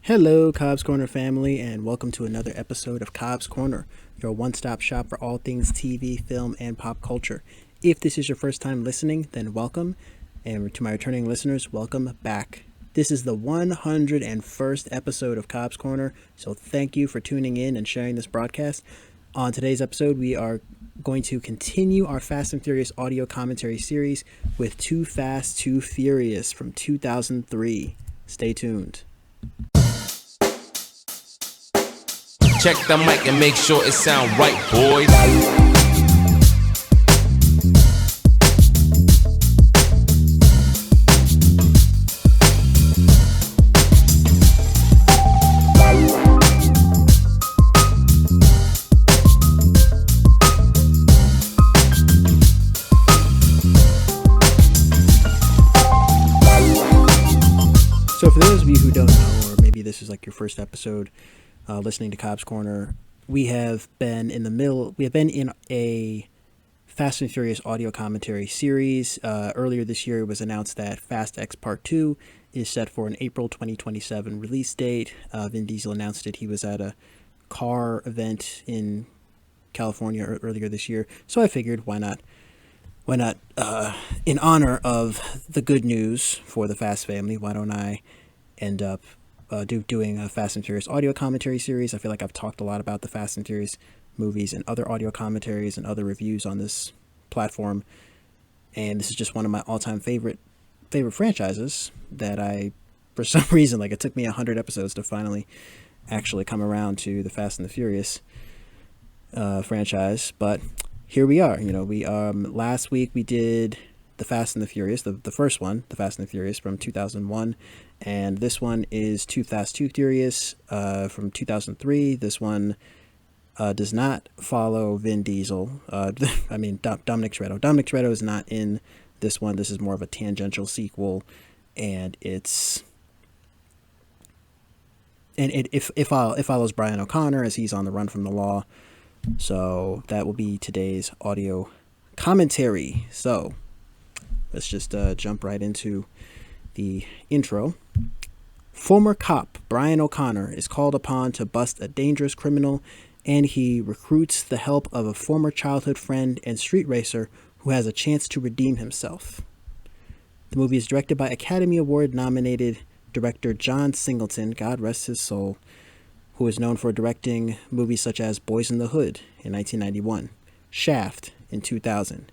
Hello, Cobbs Corner family, and welcome to another episode of Cobbs Corner, your one-stop shop for all things TV, film, and pop culture. If this is your first time listening, then welcome, and to my returning listeners, welcome back. This is the 101st episode of Cobbs Corner, so thank you for tuning in and sharing this broadcast. On today's episode, we are going to continue our Fast and Furious audio commentary series with Too Fast, Too Furious from 2003. Stay tuned. Check the mic and make sure it sound right, boys. So for those of you who don't know, or maybe this is like your first episode listening to Cobbs Corner, we have been in a Fast and Furious audio commentary series. Earlier this year, it was announced that Fast X Part 2 is set for an April 2027 release date. Vin Diesel announced it. He was at a car event in California earlier this year. So I figured, why not, in honor of the good news for the Fast family, why don't I end up doing a Fast and Furious audio commentary series. I feel like I've talked a lot about the Fast and Furious movies and other audio commentaries and other reviews on this platform, and this is just one of my all-time favorite franchises that for some reason, like, it took me 100 episodes to finally actually come around to the Fast and the Furious franchise, but here we are. We last week we did the Fast and the Furious, the first one, the Fast and the Furious from 2001, and this one is Too Fast, Too Furious from 2003. This one does not follow Vin Diesel. Dominic Toretto. Dominic Toretto is not in this one. This is more of a tangential sequel, and it follows Brian O'Connor as he's on the run from the law. So that will be today's audio commentary. So let's just jump right into the intro. Former cop Brian O'Connor is called upon to bust a dangerous criminal, and he recruits the help of a former childhood friend and street racer who has a chance to redeem himself. The movie is directed by Academy Award-nominated director John Singleton, God rest his soul, who is known for directing movies such as Boys in the Hood in 1991, Shaft in 2000,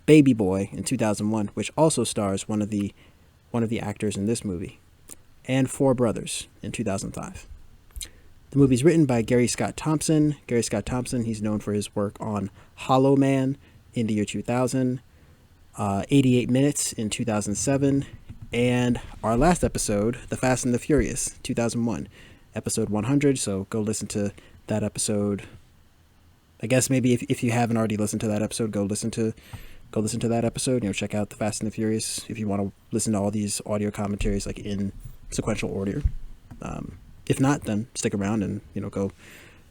Baby Boy in 2001, which also stars one of the actors in this movie, and Four Brothers in 2005. The movie is written by Gary Scott Thompson. Gary Scott Thompson, he's known for his work on Hollow Man in the year 2000, 88 Minutes in 2007, and our last episode, The Fast and the Furious, 2001, episode 100. So go listen to that episode. I guess maybe if you haven't already listened to that episode, go listen to that episode. Check out The Fast and the Furious if you want to listen to all these audio commentaries like in sequential order. If not, then stick around and go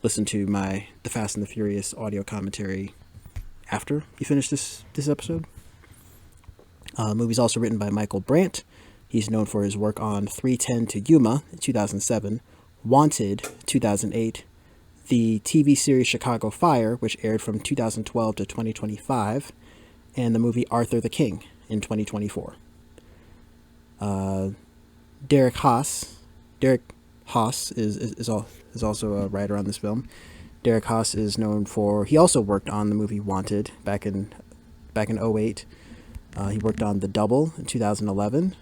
listen to The Fast and the Furious audio commentary after you finish this episode. The movie's also written by Michael Brandt. He's known for his work on 3:10 to Yuma in 2007, Wanted 2008, the TV series Chicago Fire, which aired from 2012 to 2025, and the movie Arthur the King in 2024. Derek Haas is also a writer on this film. Derek Haas is known for, he also worked on the movie Wanted back in 2008. He worked on The Double in 2011,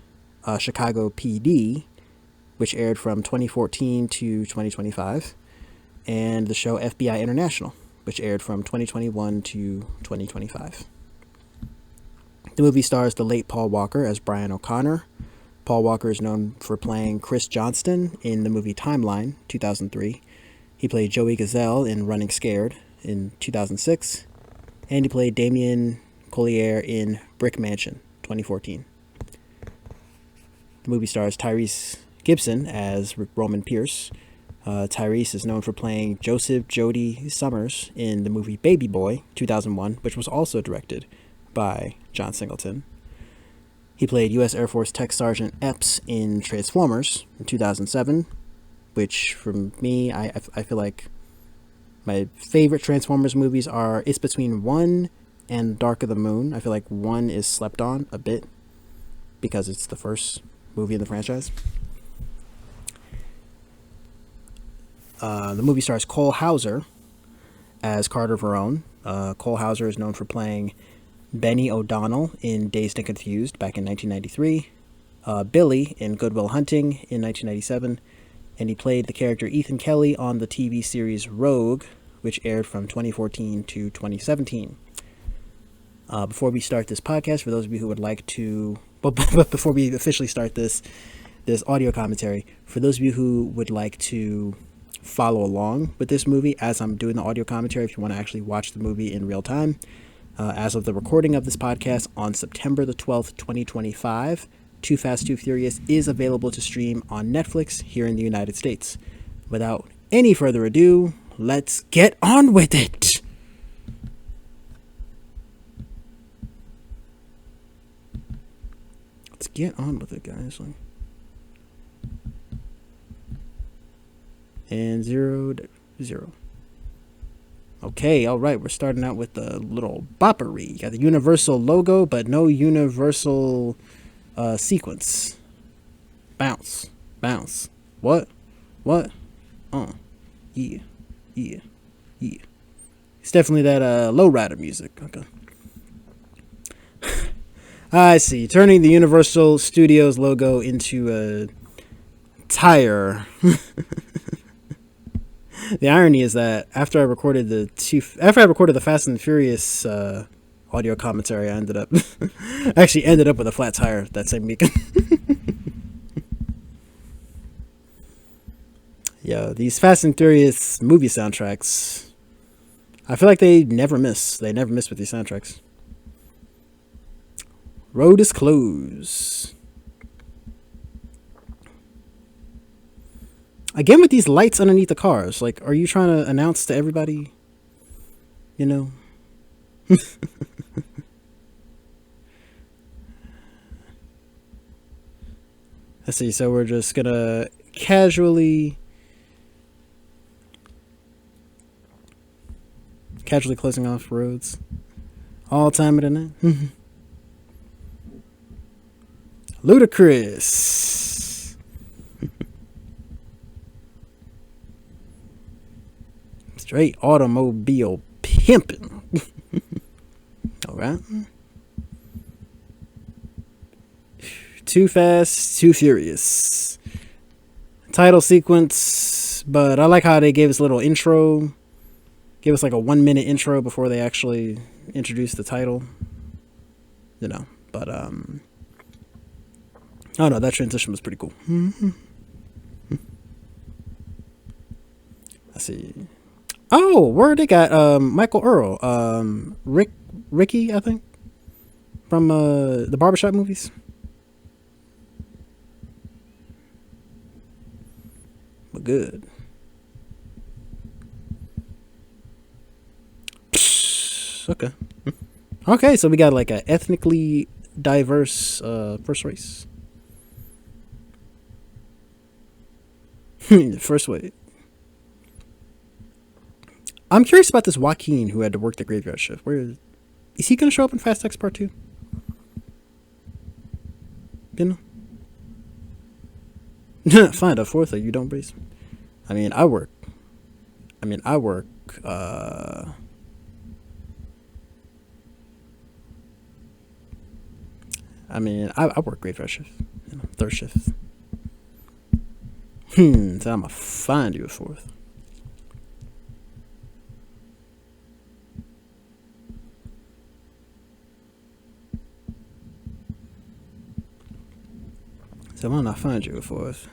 Chicago PD, which aired from 2014 to 2025, and the show FBI International, which aired from 2021 to 2025. The movie stars the late Paul Walker as Brian O'Connor. Paul Walker is known for playing Chris Johnston in the movie Timeline, 2003. He played Joey Gazelle in Running Scared in 2006, and he played Damien Collier in Brick Mansion, 2014. The movie stars Tyrese Gibson as Roman Pierce. Tyrese is known for playing Joseph Jody Summers in the movie Baby Boy, 2001, which was also directed by John Singleton. He played U.S. Air Force Tech Sergeant Epps in Transformers in 2007. which for me, I feel like my favorite Transformers movies it's between 1 and Dark of the Moon. I feel like 1 is slept on a bit because it's the first movie in the franchise. The movie stars Cole Hauser as Carter Verone. Cole Hauser is known for playing Benny O'Donnell in Dazed and Confused back in 1993, Billy in Good Will Hunting in 1997, and he played the character Ethan Kelly on the TV series Rogue, which aired from 2014 to 2017. Before we start this podcast, for those of you who would like to, but before we officially start this audio commentary, for those of you who would like to follow along with this movie as I'm doing the audio commentary, if you want to actually watch the movie in real time, as of the recording of this podcast on September the 12th, 2025, Too Fast, Too Furious is available to stream on Netflix here in the United States. Without any further ado, let's get on with it! Let's get on with it, guys. And 0, 0. Okay, all right. We're starting out with the little boppery. You got the Universal logo, but no Universal sequence. Bounce, bounce. What? Yeah. It's definitely that lowrider music. Okay. I see. Turning the Universal Studios logo into a tire. The irony is that after I recorded the Fast and Furious audio commentary, I ended up with a flat tire that same weekend. Yeah, these Fast and Furious movie soundtracks, I feel like they never miss. They never miss with these soundtracks. Road is closed. Again, with these lights underneath the cars, like, are you trying to announce to everybody, you know? Let's see, so we're just gonna casually closing off roads all time of the night. Ludicrous. Straight automobile pimping. All right. Too Fast, Too Furious. Title sequence, but I like how they gave us a little intro. Give us like a 1-minute intro before they actually introduce the title. You know, but oh no, that transition was pretty cool. I see. Oh, where they got Michael Earl, Ricky, I think, from the Barbershop movies. But good. Okay. Okay, so we got like a ethnically diverse first race. First wave. I'm curious about this Joaquin who had to work the graveyard shift. Where is he going to show up in Fast X Part 2? You know? Find a fourth or you don't brace. I mean, I work. I work graveyard shift. You know, third shift. So I'm going to find you a fourth. So why not find you a fourth?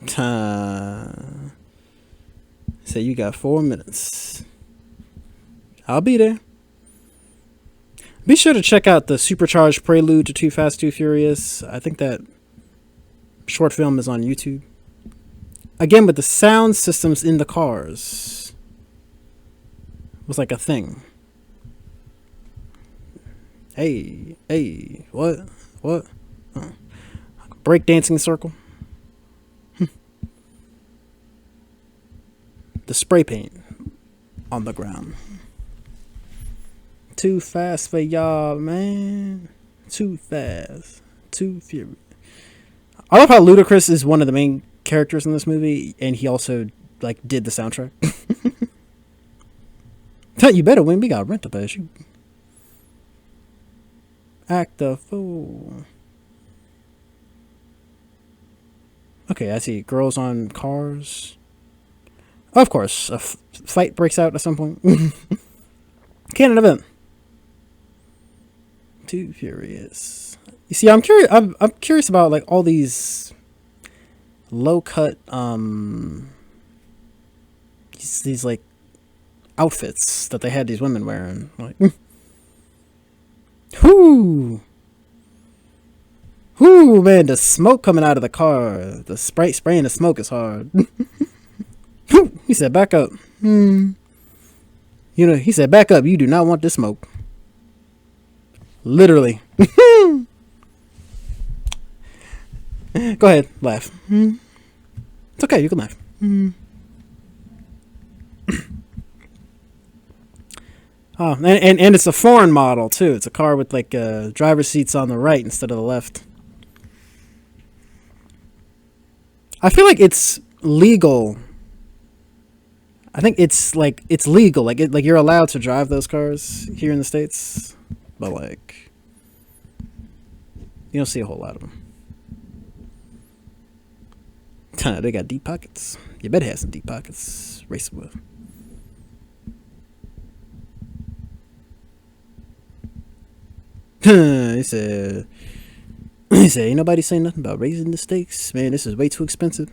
Time. Say you got 4 minutes. I'll be there. Be sure to check out the supercharged prelude to Too Fast, Too Furious. I think that short film is on YouTube. Again, with the sound systems in the cars was like a thing. Hey, what? Breakdancing circle. The spray paint on the ground. Too fast for y'all, man. Too fast. Too furious. I love how Ludacris is one of the main characters in this movie, and he also like did the soundtrack. You better win. We got rent to pay. You act a fool. Okay, I see. Girls on cars. Of course, a fight breaks out at some point. Canon event. Too furious. You see, I'm curious. I'm curious about like all these low cut these like outfits that they had these women wearing. Like, whoo, man, the smoke coming out of the car, the spraying the smoke is hard. He said, "Back up." You know, he said, "Back up. You do not want this smoke." Literally. Go ahead, laugh. It's okay, you can laugh. Oh, and it's a foreign model too. It's a car with like driver's seats on the right instead of the left. I feel like it's legal. I think it's legal. Like you're allowed to drive those cars here in the States, but like you don't see a whole lot of them. They got deep pockets. You better have some deep pockets. Race with. He said, ain't nobody saying nothing about raising the stakes. Man, this is way too expensive.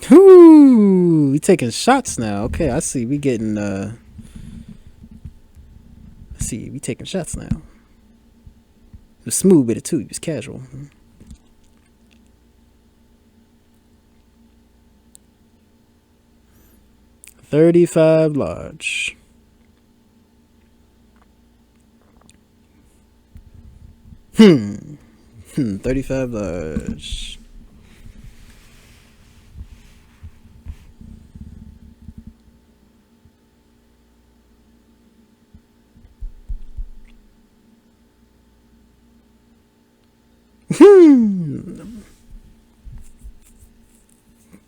Whoo, we taking shots now. Okay, I see. We getting we taking shots now. It was smooth with it too. It was casual. $35 large. 35 large.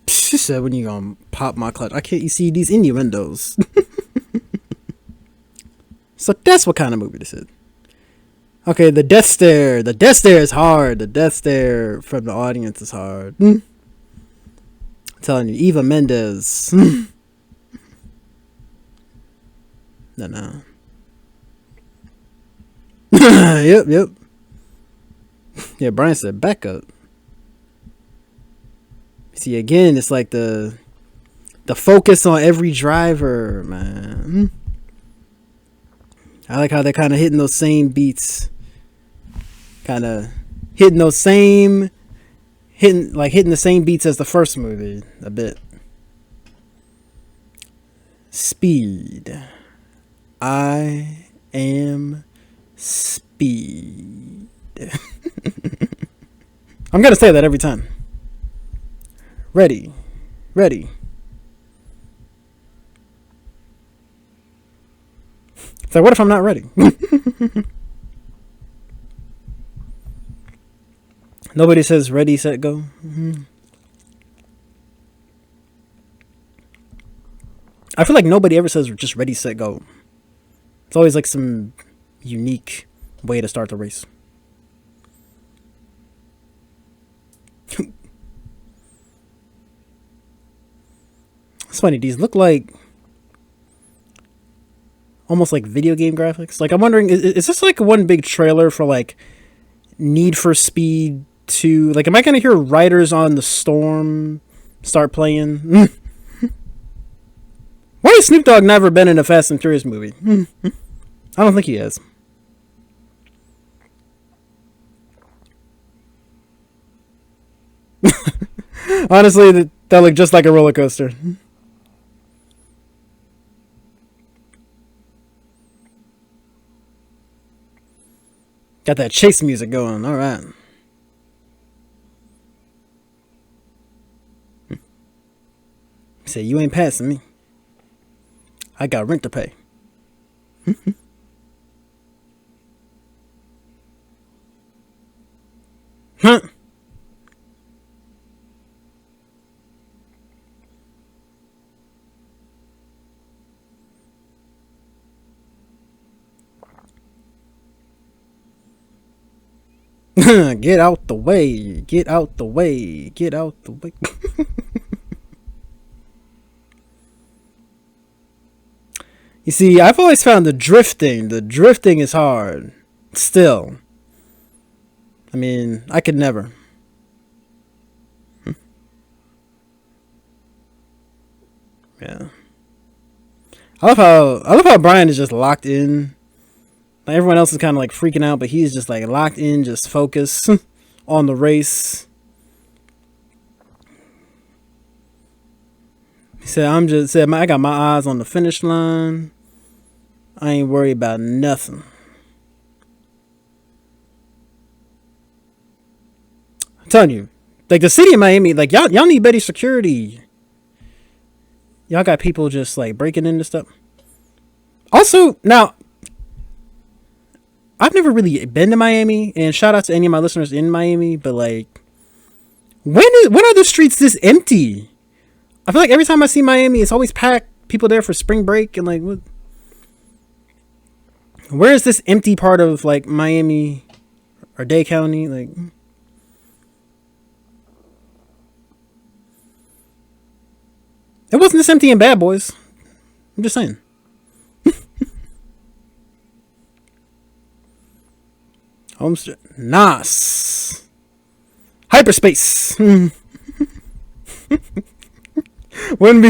She said, "When you gonna pop my clutch? I can't. You see these innuendos." So that's what kind of movie this is. Okay, the death stare. The death stare is hard. The death stare from the audience is hard. I'm telling you, Eva Mendes. No. Yep. Yeah, Brian said, "Back up." See, again, it's like the focus on every driver, man. I like how they're kind of hitting those same beats. Kind of hitting the same beats as the first movie a bit. Speed. I am speed. I'm gonna say that every time. Ready. So what if I'm not ready? Nobody says ready, set, go. I feel like nobody ever says just ready, set, go. It's always like some unique way to start the race. It's funny, these look like almost like video game graphics. Like, I'm wondering, is this like one big trailer for like Need for Speed 2? Like, am I gonna hear Riders on the Storm start playing? Why has Snoop Dogg never been in a Fast and Furious movie? I don't think he has. Honestly, that looked just like a roller coaster. Got that chase music going. All right. Say, you ain't passing me. I got rent to pay. Huh? Get out the way. Get out the way. Get out the way. You see, I've always found the drifting is hard. Still. I mean, I could never. Yeah. I love how Brian is just locked in. Like, everyone else is kind of like freaking out, but he's just like locked in, just focused on the race. He said, I got my eyes on the finish line. I ain't worried about nothing. I'm telling you, like the city of Miami, like y'all need better security. Y'all got people just like breaking into stuff. Also, now, I've never really been to Miami, and shout out to any of my listeners in Miami, but like, when are the streets this empty? I feel like every time I see Miami, it's always packed. People there for spring break, and like, what? Where is this empty part of like Miami or Dade County? Like, it wasn't this empty in Bad Boys. I'm just saying. Homestead. Nas. Hyperspace. Wouldn't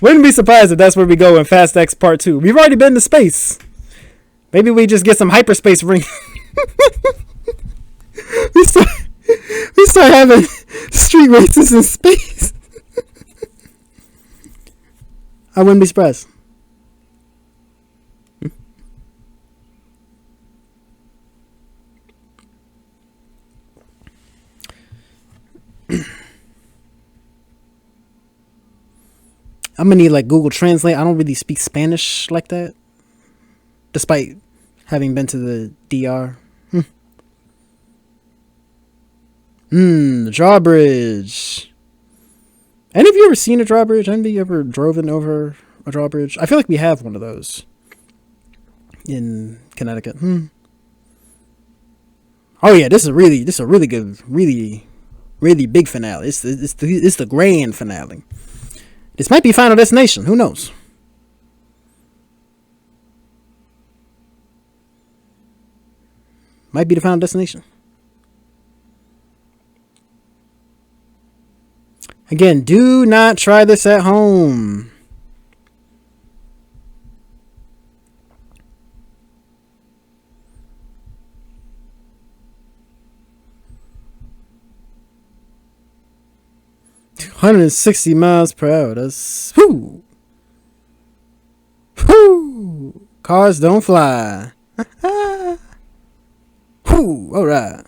be surprised if that's where we go in Fast X Part 2. We've already been to space. Maybe we just get some hyperspace ring. we start having street races in space. I wouldn't be surprised. I'm gonna need like Google Translate. I don't really speak Spanish like that, despite having been to the DR. The drawbridge. Any of you ever seen a drawbridge? Any of you ever driven over a drawbridge? I feel like we have one of those in Connecticut. Oh yeah, this is a really good, really big finale. It's the grand finale. This might be Final Destination. Who knows? Might be the Final Destination. Again, do not try this at home. $160 miles per hour. That's whoo. Whoo. Cars don't fly. Whoo. All right.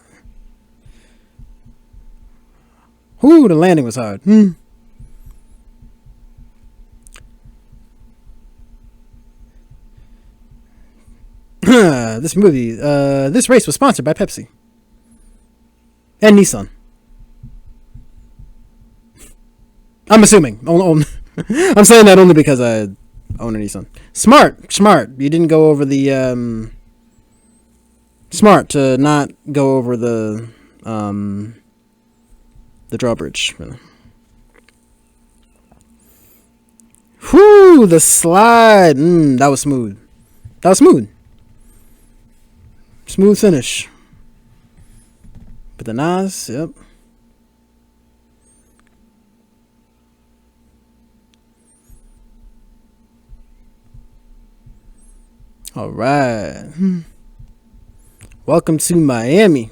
Whoo. The landing was hard. This race was sponsored by Pepsi and Nissan. I'm assuming. I'm saying that only because I own a Nissan. Smart. You didn't go over the smart to not go over the drawbridge. Whew, the slide. That was smooth. Smooth finish. But the Nas, yep. All right. Welcome to Miami.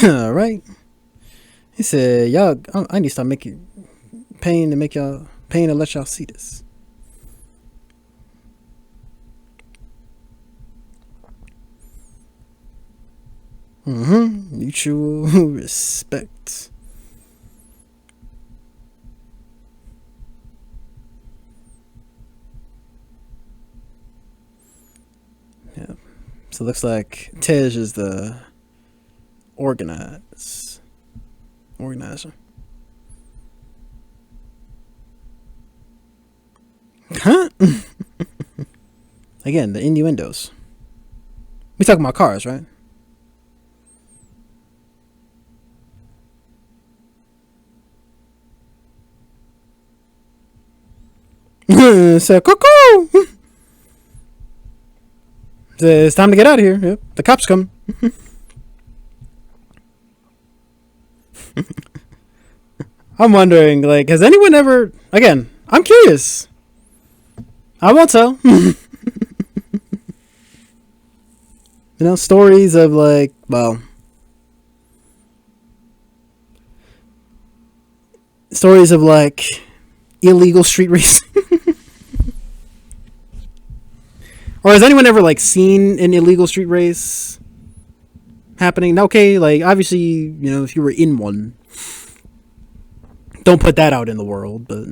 All right. He said, y'all, I need to start paying to make y'all paying to let y'all see this. Mutual respect. Yeah. So it looks like Tej is the organizer. Huh? Again, the innuendos. We talking about cars, right? Said, cuckoo! It's time to get out of here. Yep, the cops come. I'm wondering, like, has anyone ever... Again, I'm curious. I won't tell. Stories of, like, well... Stories of, like, illegal street racing. Or has anyone ever, like, seen an illegal street race happening? Okay, like, obviously, if you were in one, don't put that out in the world, but,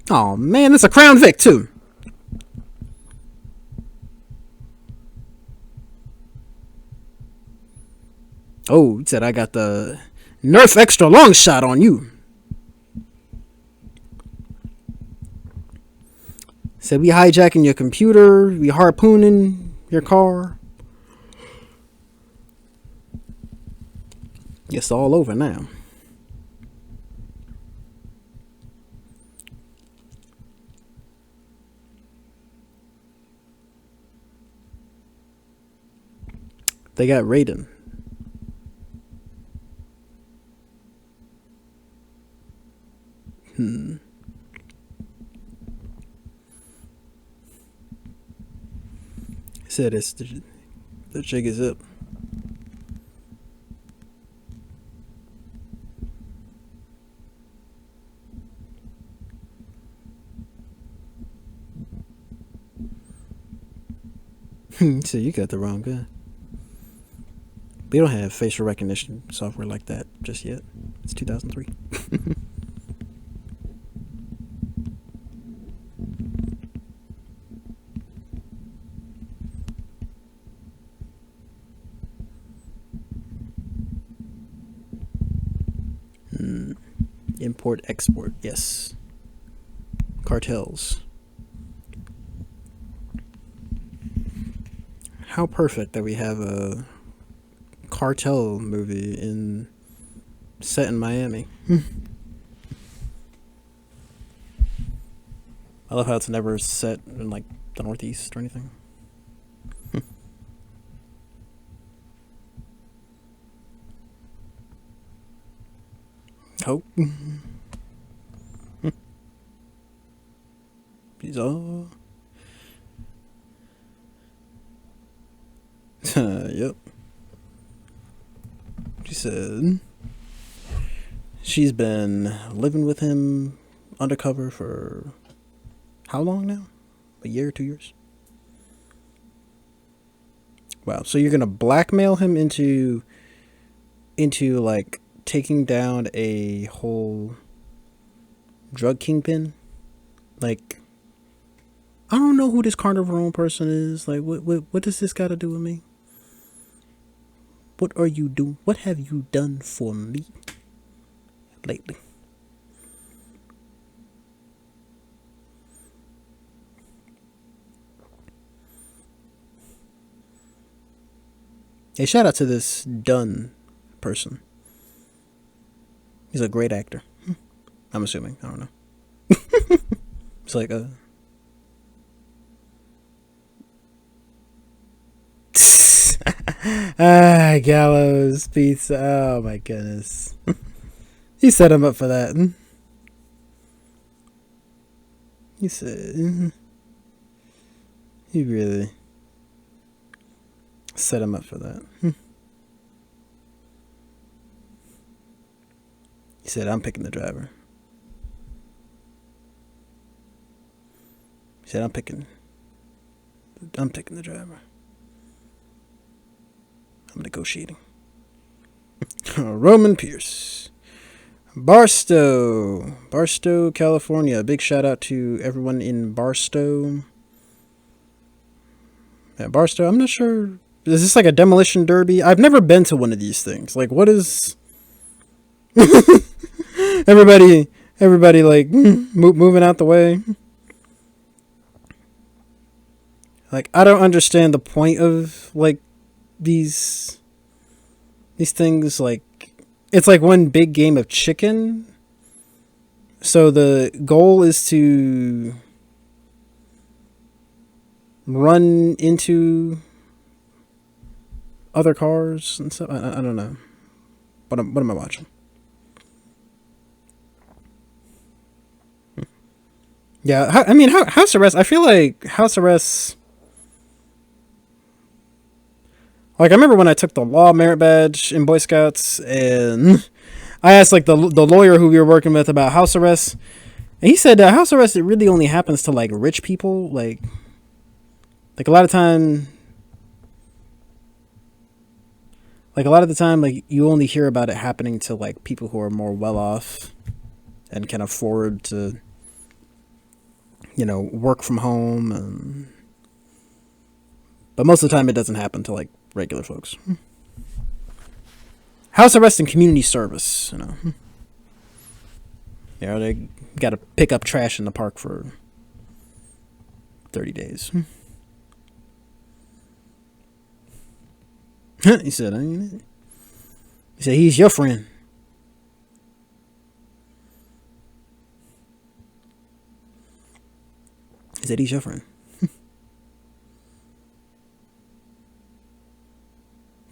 Oh, man, that's a Crown Vic, too. Oh, he said I got the Nerf extra long shot on you. Said we hijacking your computer, we harpooning your car. It's all over now. They got Raiden. Said it's the jig is up. So you got the wrong guy. We don't have facial recognition software like that just yet. It's 2003. Import, export, yes. Cartels. How perfect that we have a cartel movie set in Miami. I love how it's never set in like the Northeast or anything. Oh. He's all. Yep. She said she's been living with him undercover for how long now? A year, 2 years? Wow. So you're gonna blackmail him into like taking down a whole drug kingpin? Like, I don't know who this Verone person is. Like, what does this got to do with me? What are you doing? What have you done for me lately? Hey, shout out to this Dunn person. He's a great actor. I'm assuming. I don't know. It's like a... Gallows pizza. Oh my goodness. He set him up for that. He said... He really set him up for that. He said, I'm picking the driver. said, I'm taking the driver. I'm negotiating. Roman Pierce. Barstow, California. Big shout out to everyone in Barstow. Yeah, Barstow, I'm not sure. Is this like a demolition derby? I've never been to one of these things. Like, what is... everybody like moving out the way. Like, I don't understand the point of like these things. Like, it's like one big game of chicken. So the goal is to run into other cars and stuff. I don't know. What am I watching? Yeah, I mean, house arrest. I feel like house arrests. Like, I remember when I took the law merit badge in Boy Scouts, and I asked like the lawyer who we were working with about house arrests, and he said house arrest, it really only happens to like rich people. Like a lot of time. Like, a lot of the time, like, you only hear about it happening to, like, people who are more well-off and can afford to, you know, work from home. But most of the time, it doesn't happen to, like, regular folks. House arrest and community service, you know. You know, they got to pick up trash in the park for 30 days. He said, he's your friend. He said, he's your friend.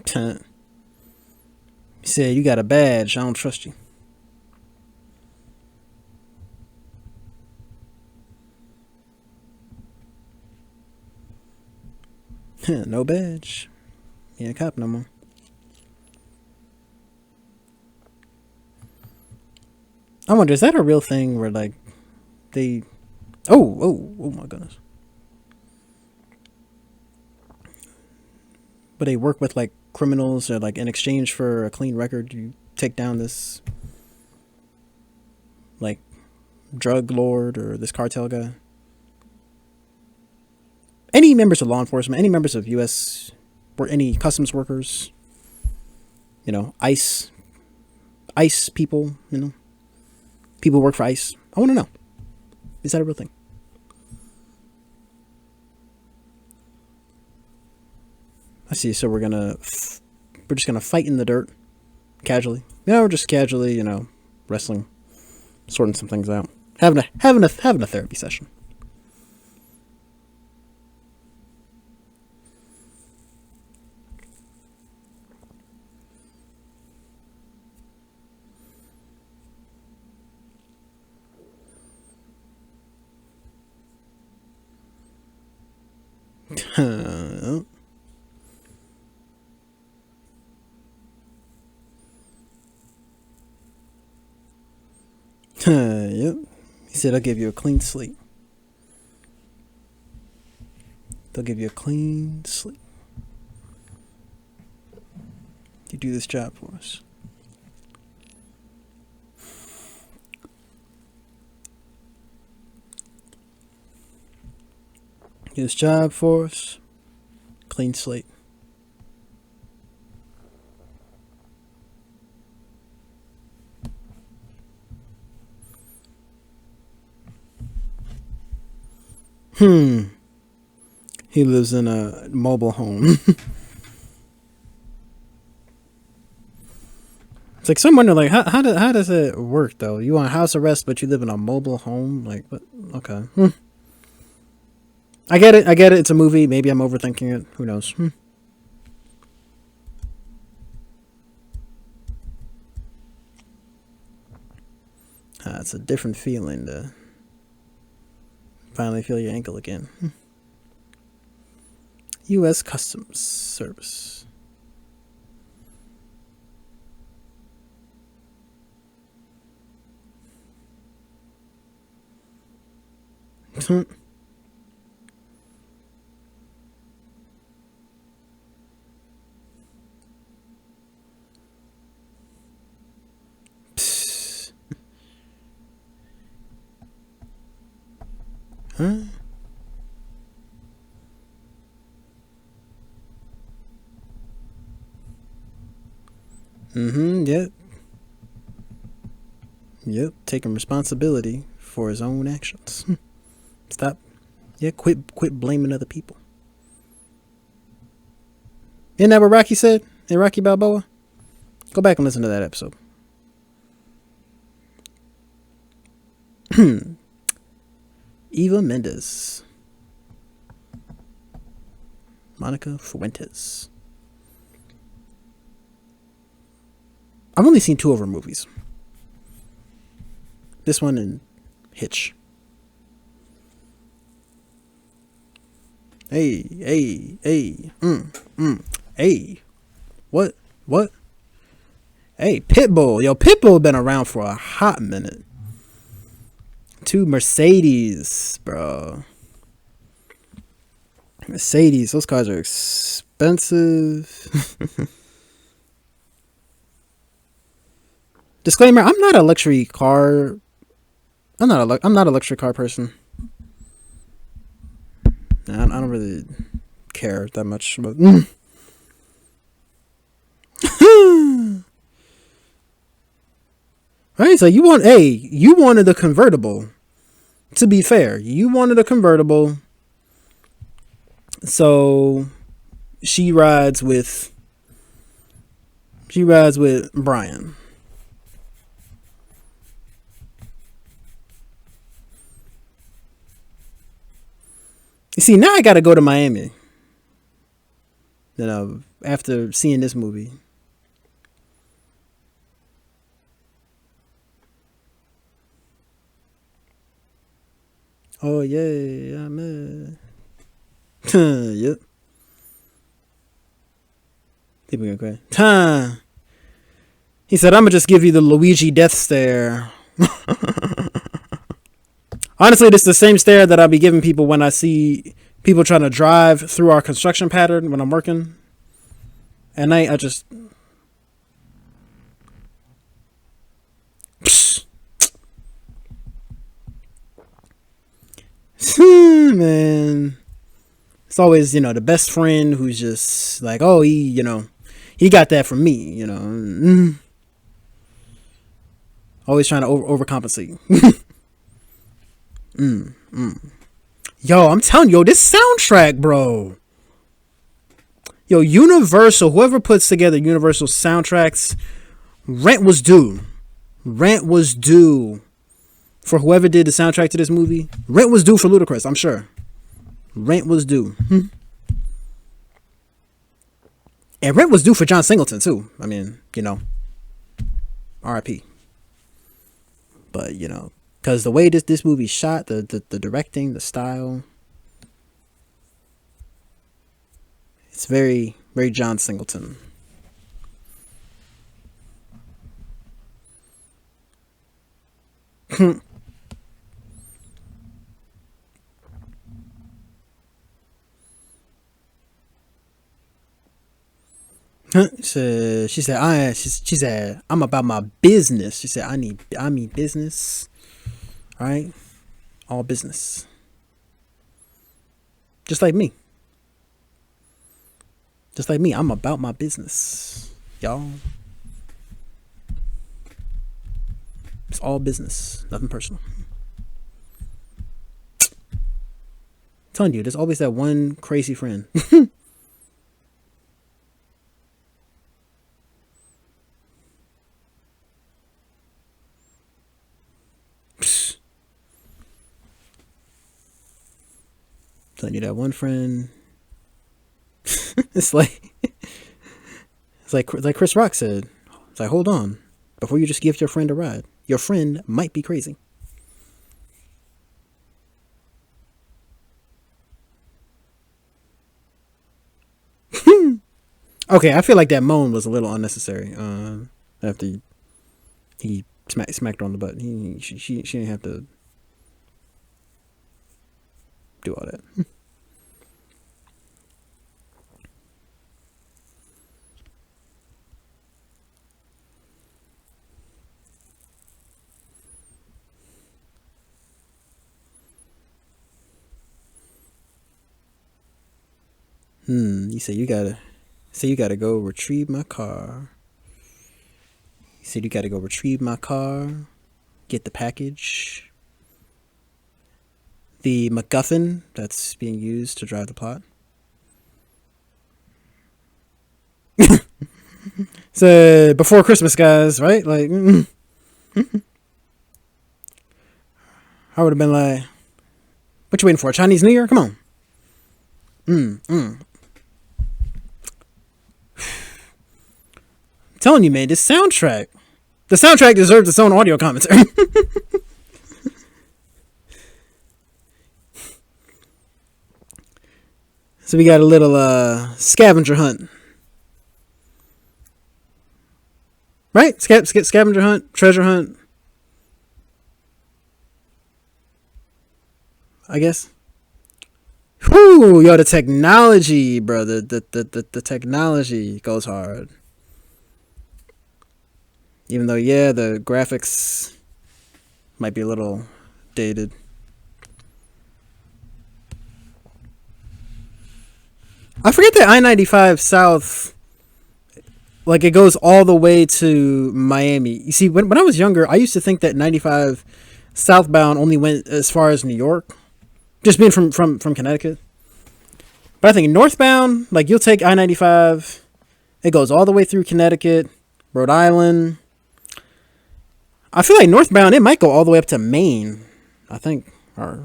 He said, you got a badge. I don't trust you. No badge. He ain't a cop no more. I wonder, is that a real thing where, like, they... Oh my goodness. But they work with, like, criminals, or, like, in exchange for a clean record, you take down this, like, drug lord or this cartel guy. Any members of law enforcement, any members of U.S. or any customs workers, you know, ICE people, you know, people who work for ICE. I want to know, is that a real thing? I see. So we're just gonna fight in the dirt, casually. You know, we're just casually, you know, wrestling, sorting some things out, having a therapy session. Yep. He said, I'll give you a clean slate. They'll give you a clean slate. You do this job for us. Do this job for us. Clean slate. He lives in a mobile home. It's like, some wonder, like, how does it work, though? You on house arrest, but you live in a mobile home? Like, what? Okay. I get it. It's a movie. Maybe I'm overthinking it. Who knows? It's a different feeling to finally feel your ankle again. U.S. Customs Service. Huh? Yep. Yep. Taking responsibility for his own actions. Stop. Yeah, quit blaming other people. Isn't that what Rocky said in Rocky Balboa? Go back and listen to that episode. Eva Mendes. Monica Fuentes. I've only seen 2 of her movies. This one and Hitch. Hey. Hey. What? Hey, Pitbull. Yo, Pitbull been around for a hot minute. 2 Mercedes, bro. Mercedes, those cars are expensive. Disclaimer, I'm not a luxury car person. I don't really care that much about right, so you wanted a convertible. To be fair, you wanted a convertible. So she rides with Brian. You see, now I gotta go to Miami. After seeing this movie. Oh yeah, I'm yep. People go crazy. Time. He said, "I'm gonna just give you the Luigi death stare." Honestly, this is the same stare that I'll be giving people when I see people trying to drive through our construction pattern when I'm working. At night, I just... Man. It's always, the best friend who's just like, oh, he got that from me, Always trying to overcompensate. Yo, I'm telling you, this soundtrack, bro. Yo, Universal, whoever puts together Universal soundtracks, rent was due. Rent was due for whoever did the soundtrack to this movie. Rent was due for Ludacris, I'm sure. Rent was due. And rent was due for John Singleton, too. I mean, R.I.P. But, because the way this movie shot, the directing, the style, it's very, very John Singleton. She said, I'm about my business. She said, I mean business. All right. All business. Just like me. I'm about my business. Y'all. It's all business. Nothing personal. I'm telling you, there's always that one crazy friend. Telling you that one friend. It's like Chris Rock said. It's like, hold on, before you just give your friend a ride. Your friend might be crazy. Okay, I feel like that moan was a little unnecessary. After he smacked her on the butt, she didn't have to do all that. You say you gotta go retrieve my car. You said you gotta go retrieve my car, get the package, the MacGuffin that's being used to drive the plot. So before Christmas, guys, right? Like, I would have been like, "What you waiting for? Chinese New Year? Come on." I'm telling you, man, the soundtrack deserves its own audio commentary. So we got a little scavenger hunt. Right? Scavenger hunt, treasure hunt. I guess. Whew, yo, the technology, bro. The technology goes hard. Even though, yeah, the graphics might be a little dated. I forget that I-95 South, like, it goes all the way to Miami. You see, when I was younger, I used to think that 95 southbound only went as far as New York. Just being from Connecticut. But I think northbound, like, you'll take I-95, it goes all the way through Connecticut, Rhode Island. I feel like northbound, it might go all the way up to Maine, I think. Or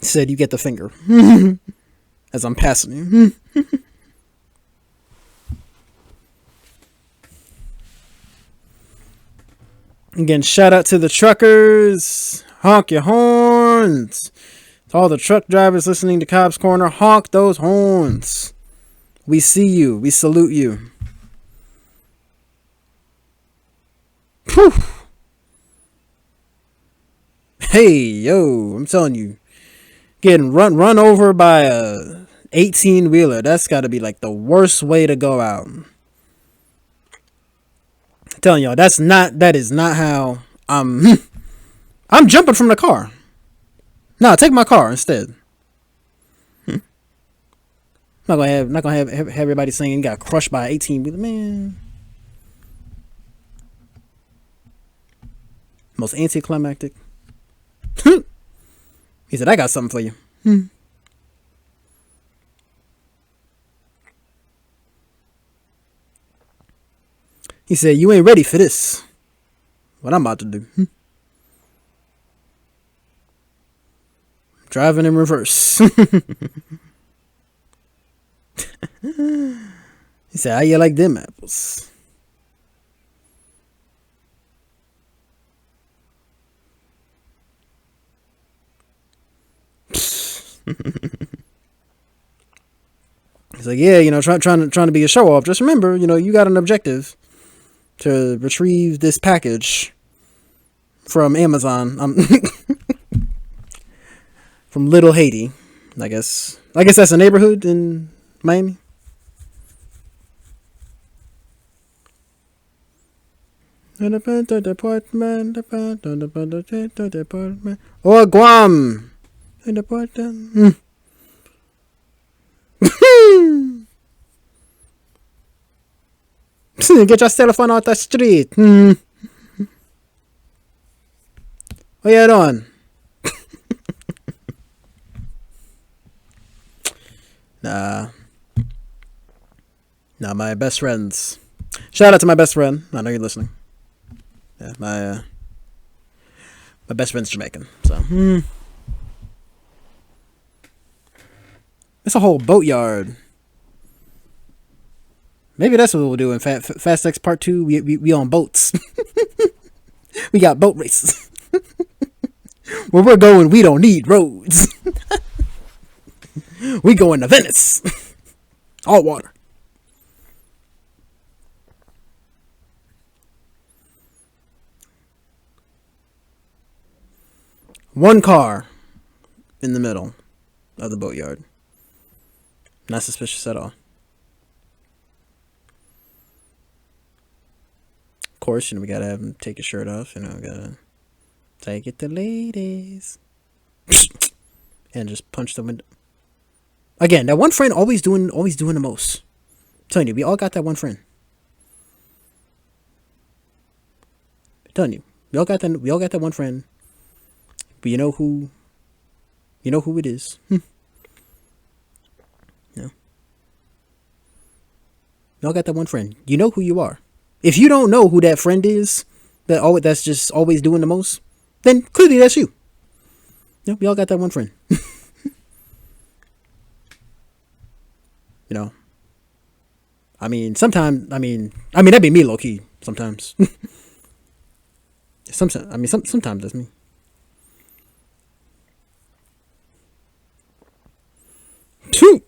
said you get the finger as I'm passing you. Again, shout out to the truckers. Honk your horns. To all the truck drivers listening to Cobbs Corner, honk those horns. We see you. We salute you. Whew. Hey, yo, I'm telling you. Getting run over by a 18-wheeler. That's got to be like the worst way to go out. I'm telling y'all, that is not how I'm jumping from the car. No, take my car instead. Not gonna have everybody saying got crushed by 18-wheeler, man. Most anticlimactic. He said, I got something for you. He said, you ain't ready for this. What I'm about to do. Driving in reverse. He said, how you like them apples? He's like, yeah, trying to be a show off. Just remember, you got an objective to retrieve this package from Amazon. From Little Haiti, I guess. I guess that's a neighborhood in Miami. Or Guam. Get your cell phone out the street. What you doing? Nah, my best friends. Shout out to my best friend. I know you're listening. Yeah, my best friend's Jamaican. So it's a whole boatyard. Maybe that's what we'll do in Fast X Part 2. We on boats. We got boat races. Where we're going, we don't need roads. We going to Venice. All water. One car in the middle of the boatyard. Not suspicious at all. Of course, we gotta have him take his shirt off. Gotta take it to ladies. and just punch the window. Again, that one friend always doing the most. I'm telling you, we all got that one friend. I'm telling you, we all got that one friend. But you know who it is. No. We all got that one friend. You know who you are. If you don't know who that friend is, that's just always doing the most, then clearly that's you. Yeah, we all got that one friend. You know. I mean, sometimes. I mean, that'd be me, low key. Sometimes. Sometimes that's me. Shoot.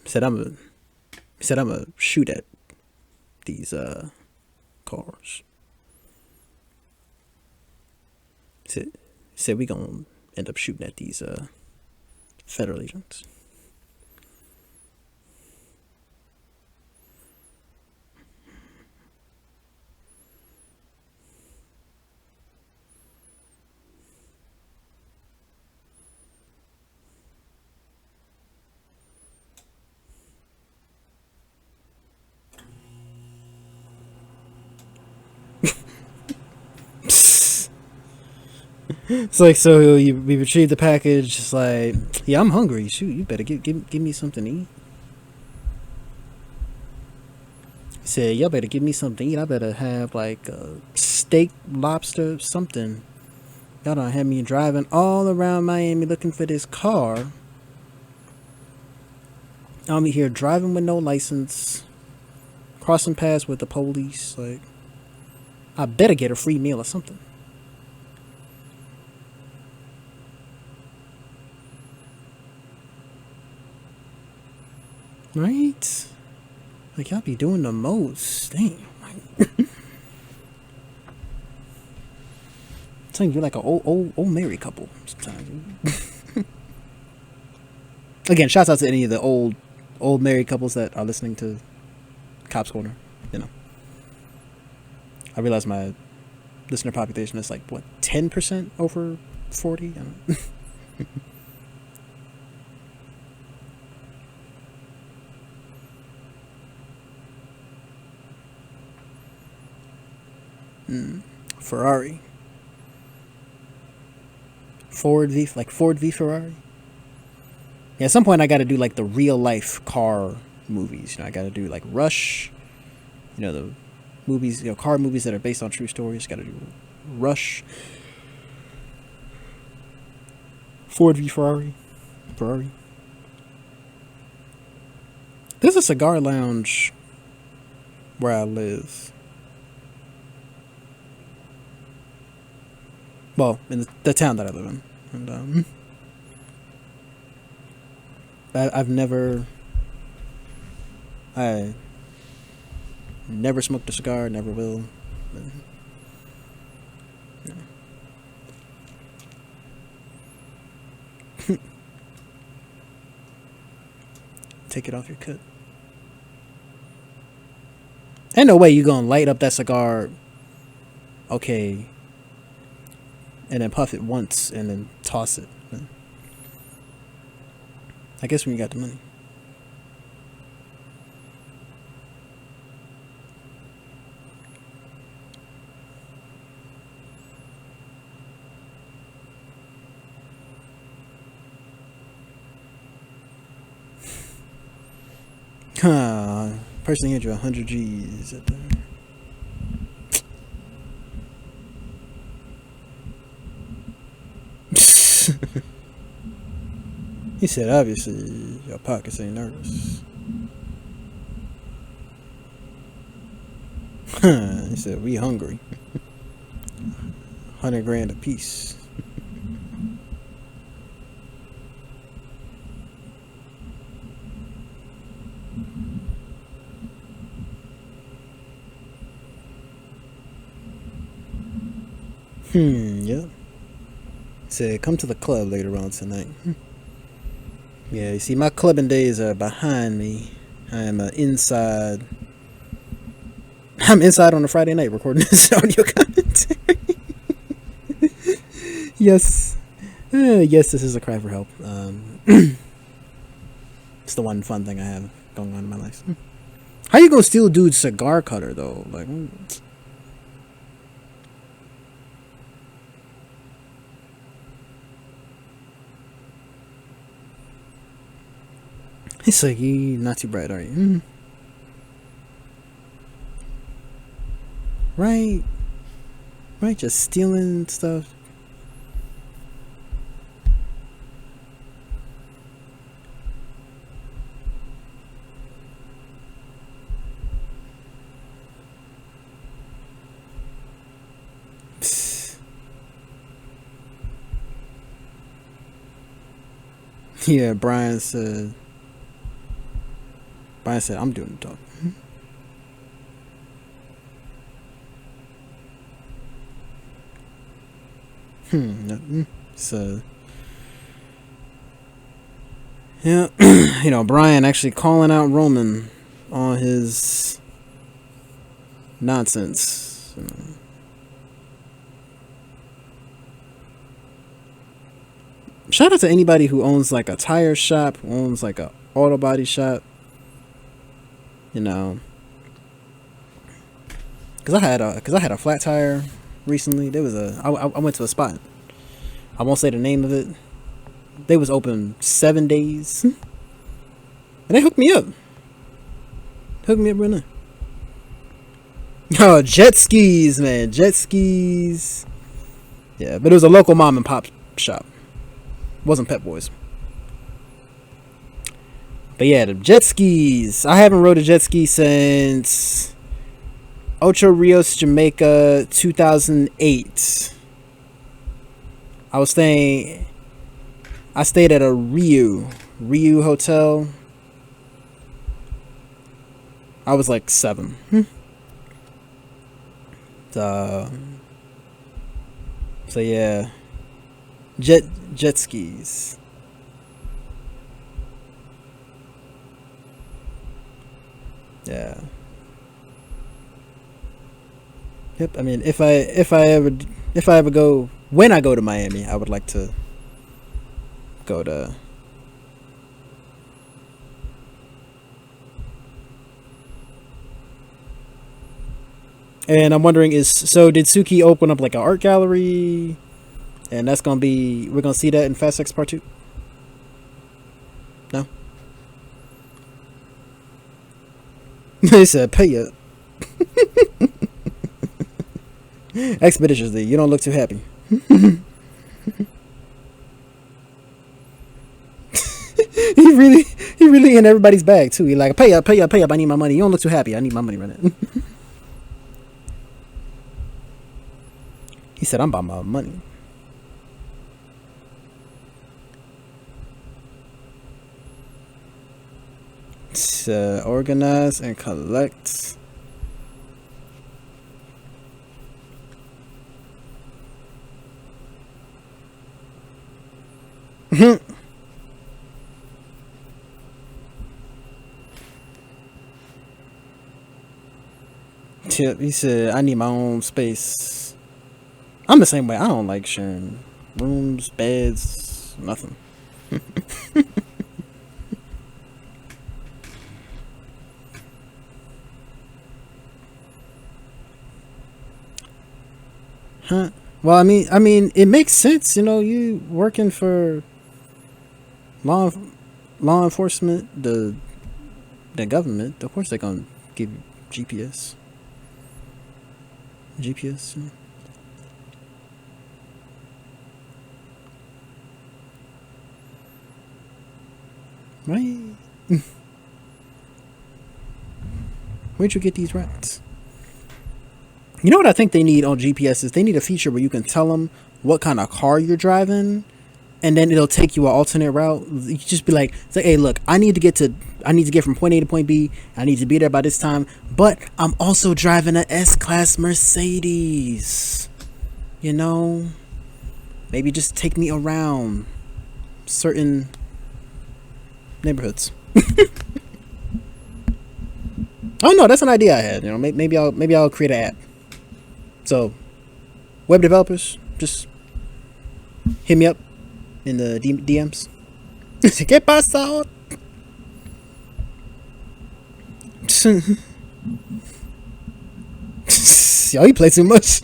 Said I'm gonna shoot at these cars. Said we gonna end up shooting at these federal agents. It's like, so we retrieved the package. It's like, yeah, I'm hungry. Shoot, you better give me something to eat. He said, y'all better give me something to eat. I better have like a steak, lobster, something. Y'all done had me driving all around Miami looking for this car. I'll be here driving with no license, crossing paths with the police. Like, I better get a free meal or something. Right? Like, y'all be doing the most. Damn. I'm telling you, you're like an old married couple sometimes. Again, shouts out to any of the old married couples that are listening to Cobbs Corner. You know, I realize my listener population is like, what, 10% over 40? I don't know. Ferrari. Ford v Ferrari. Yeah, at some point I got to do like the real life car movies. You know, I got to do like Rush. You know, the movies, car movies that are based on true stories. Got to do Rush. Ford v Ferrari. There's a cigar lounge where I live. Well, in the town that I live in. And I never smoked a cigar, never will. But, yeah. Take it off your cut. Ain't no way you gonna light up that cigar, okay, and then puff it once and then toss it. I guess when you got the money. Person handed you 100 G's at the... He said, obviously, your pockets ain't nervous. He said, we hungry. 100 grand a piece. Yep. Said, come to the club later on tonight. Yeah, you see, my clubbing days are behind me. I'm inside. I'm inside on a Friday night recording this audio commentary. Yes. Yes, this is a cry for help. It's the one fun thing I have going on in my life. How you gonna steal dude's cigar cutter though? Like, it's like, not too bright, are you? Right, just stealing stuff. Yeah, Brian said, I'm doing the talk. So, yeah, Brian actually calling out Roman on his nonsense. Shout out to anybody who owns like a tire shop, who owns like a auto body shop. Because I had a flat tire recently. There was I went to a spot. I won't say the name of it. They was open 7 days, and they hooked me up. Right now. Oh, jet skis, man, jet skis. Yeah, but it was a local mom and pop shop. Wasn't Pep Boys. But yeah, the jet skis. I haven't rode a jet ski since Ocho Rios, Jamaica, 2008. I stayed at a Ryu hotel. I was like 7. So yeah, jet skis. Yeah. Yep. I mean, if I ever go, when I go to Miami, I would like to go to. And I'm wondering, did Suki open up like an art gallery? And we're gonna see that in Fast X Part 2? No? They said, pay up. Expeditiously, you don't look too happy. He really in everybody's bag too. He like, pay up, I need my money. You don't look too happy. I need my money right now. He said, I'm about my money. Organize and collect. Tip, he said, I need my own space. I'm the same way. I don't like sharing rooms, beds, nothing. Huh? Well, I mean, it makes sense. You working for law enforcement, the government. Of course, they're gonna give you GPS. Right? Where'd you get these rats? You know what I think they need on GPS is they need a feature where you can tell them what kind of car you're driving, and then it'll take you an alternate route. You just be like, hey, look, I need to get from point A to point B. I need to be there by this time, but I'm also driving a S-Class Mercedes. Maybe just take me around certain neighborhoods. Oh no, that's an idea I had. Maybe I'll create an app. So, web developers, just hit me up in the DMs. ¿Qué pasa? Yo, he played too much.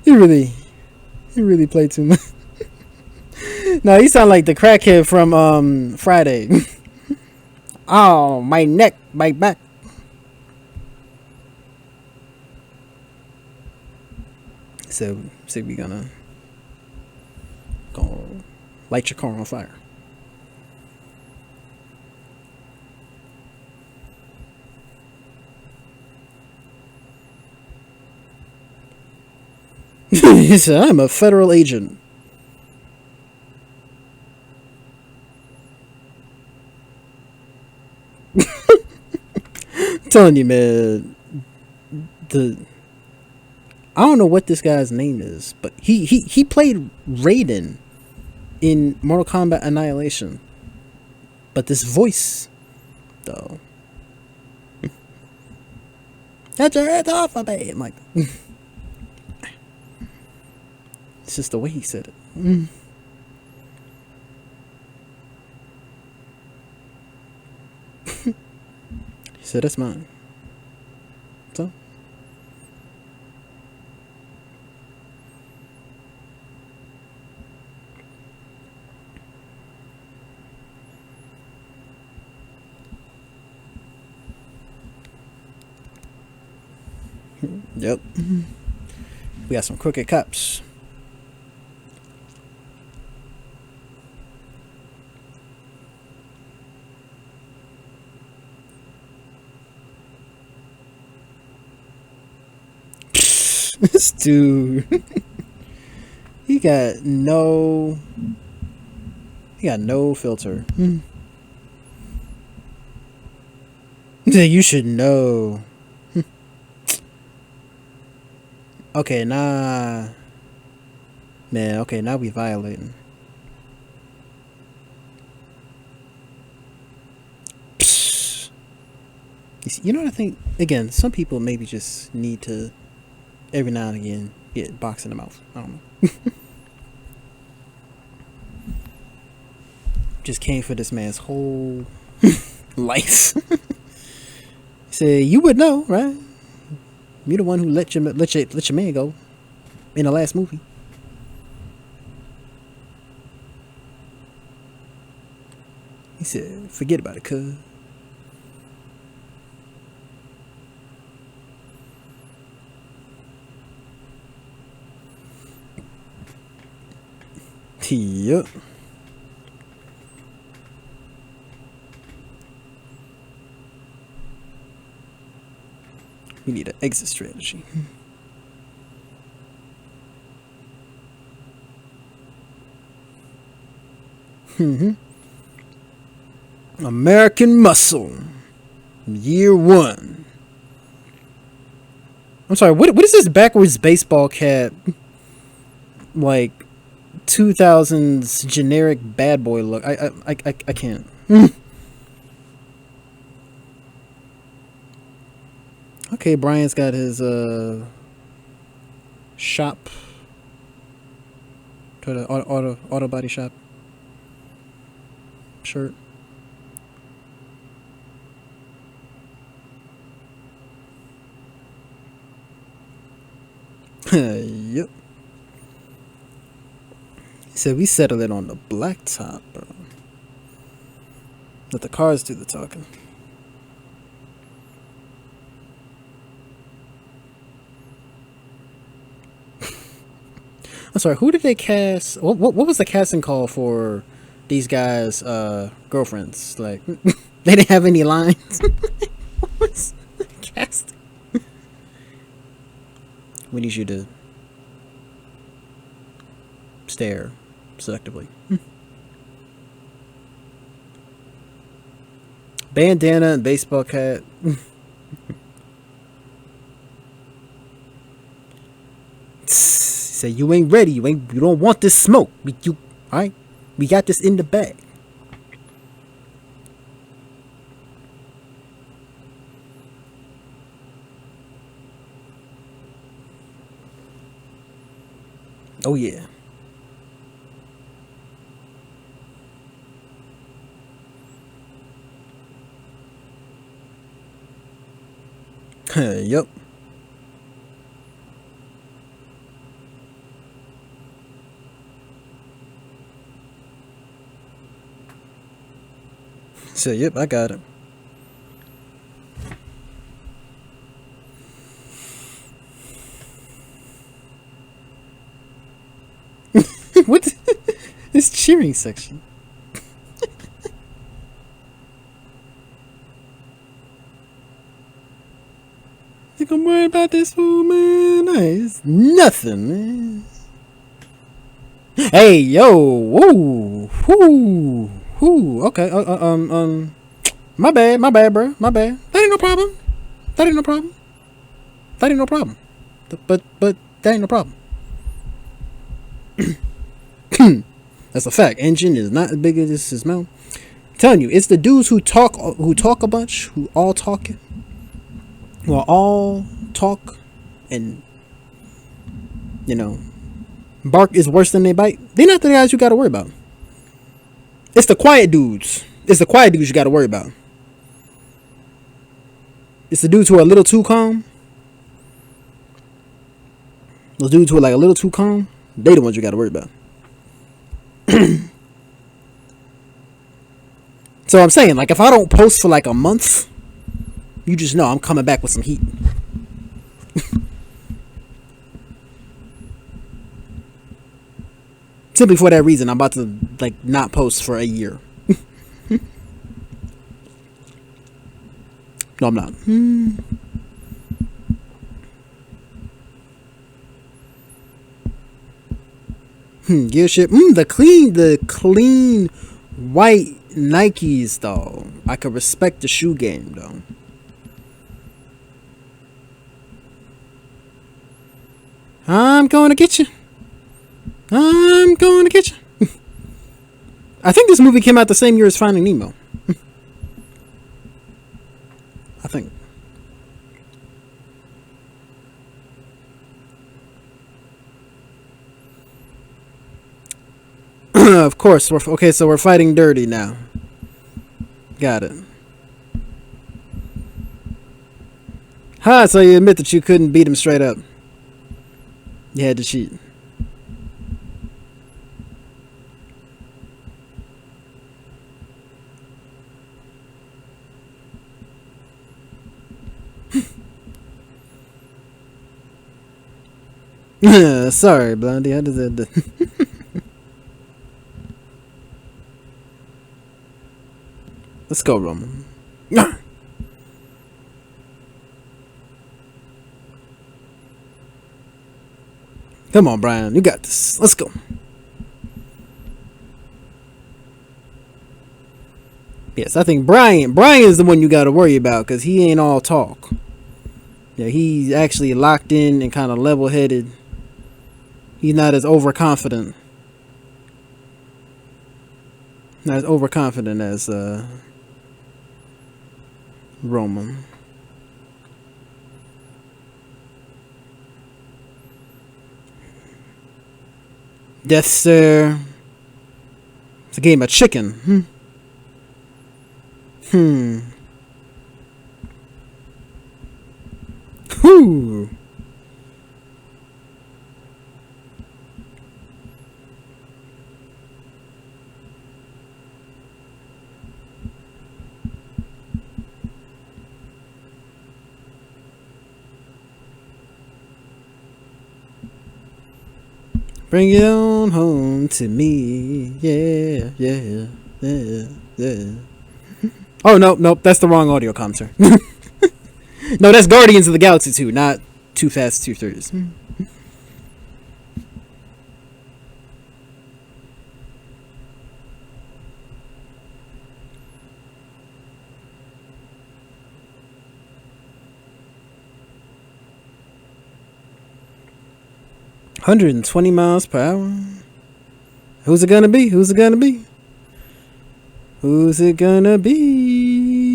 He really played too much. No, he sound like the crackhead from Friday. Oh, my neck, my back. So we gonna light your car on fire. He said, I'm a federal agent. I'm telling you, man. I don't know what this guy's name is, but he played Raiden in Mortal Kombat Annihilation. But this voice, though. Get your hands off of me! I'm like, it's just the way he said it. He said, that's mine. So. Yep. We got some crooked cops. This dude. He got no filter. You should know. Okay, nah. Man, okay, now we violating. You know what I think? Again, some people maybe just need to, every now and again, get boxed in the mouth. I don't know. Just came for this man's whole life. He said, you would know, right? You're the one who let your man go in the last movie. He said, forget about it, cuz. Yep. We need an exit strategy. American Muscle. Year 1. I'm sorry, what is this backwards baseball cap? Like 2000s generic bad boy look. I can't. Okay, Brian's got his shop to the auto body shop shirt. Yep. He said we settle it on the black top, bro. Let the cars do the talking. I'm sorry, who did they cast? What was the casting call for these guys' girlfriends? Like, they didn't have any lines. What was the casting? We need you to stare selectively. Bandana and baseball cap. Say you ain't ready. You don't want this smoke. All right? We got this in the bag. Oh yeah. Yep. So yep, I got it. What? This cheering section. Think I'm worried about this fool, man? Nah, it's nothing, man. Hey, yo, woo, whoo, whoo. Okay, my bad, bro, my bad. That ain't no problem. That ain't no problem. That ain't no problem. But that ain't no problem. That's a fact. Engine is not as big as his mouth. I'm telling you, it's the dudes who talk a bunch, who all talk and bark is worse than they bite. They're not the guys you got to worry about. It's the quiet dudes. It's the quiet dudes you got to worry about. It's the dudes who are a little too calm. Those dudes who are like a little too calm, they the ones you got to worry about. So I'm saying, like, if I don't post for like a month, you just know I'm coming back with some heat. Simply for that reason, I'm about to like not post for a year. No, I'm not. Gear ship. The clean white Nikes though. I could respect the shoe game though. I'm going to get you. I'm going to get you. I think this movie came out the same year as Finding Nemo. I think. Of course. Okay, so we're fighting dirty now. Got it. So you admit that you couldn't beat him straight up. You had to cheat. Sorry, Blondie. I did that. Let's go, Roman. Come on, Brian. You got this. Let's go. Yes, I think Brian is the one you got to worry about because he ain't all talk. Yeah, he's actually locked in and kind of level-headed. He's not as overconfident. Not as overconfident as Roman. Death Stare. It's a game of chicken. Whew. Bring it on home to me. Yeah. Oh, nope. That's the wrong audio commentary. No, that's Guardians of the Galaxy 2, not Too Fast, Too Furious. 120 miles per hour. Who's it gonna be? Who's it gonna be? Who's it gonna be?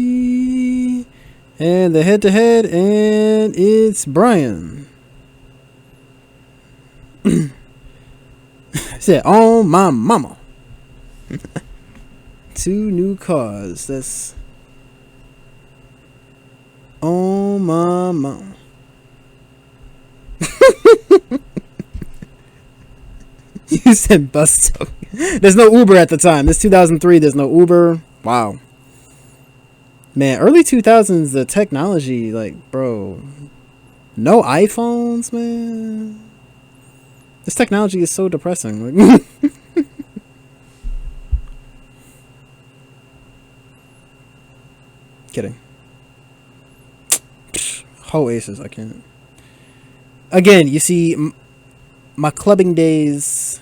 And the head-to-head, and it's Brian. Said, "Oh my mama." 2 new cars. That's. Oh my mama. You said bus token. There's no Uber at the time. This 2003. There's no Uber. Wow. Man, early 2000s, the technology, like, bro, no iPhones, man. This technology is so depressing. Kidding. Whole aces, I can't. Again, you see, my clubbing days.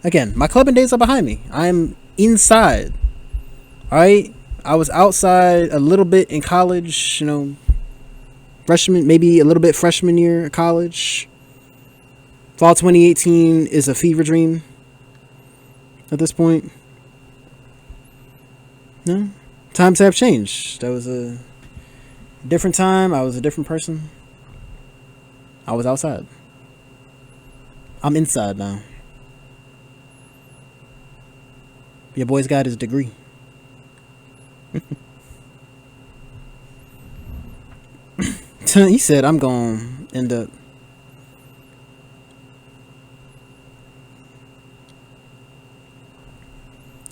Again, my clubbing days are behind me. I'm inside. Alright? I was outside a little bit in college, freshman, maybe a little bit freshman year of college. Fall 2018 is a fever dream at this point. No? Times have changed. That was a different time. I was a different person. I was outside. I'm inside now. Your boy's got his degree. He said, "I'm gonna end up."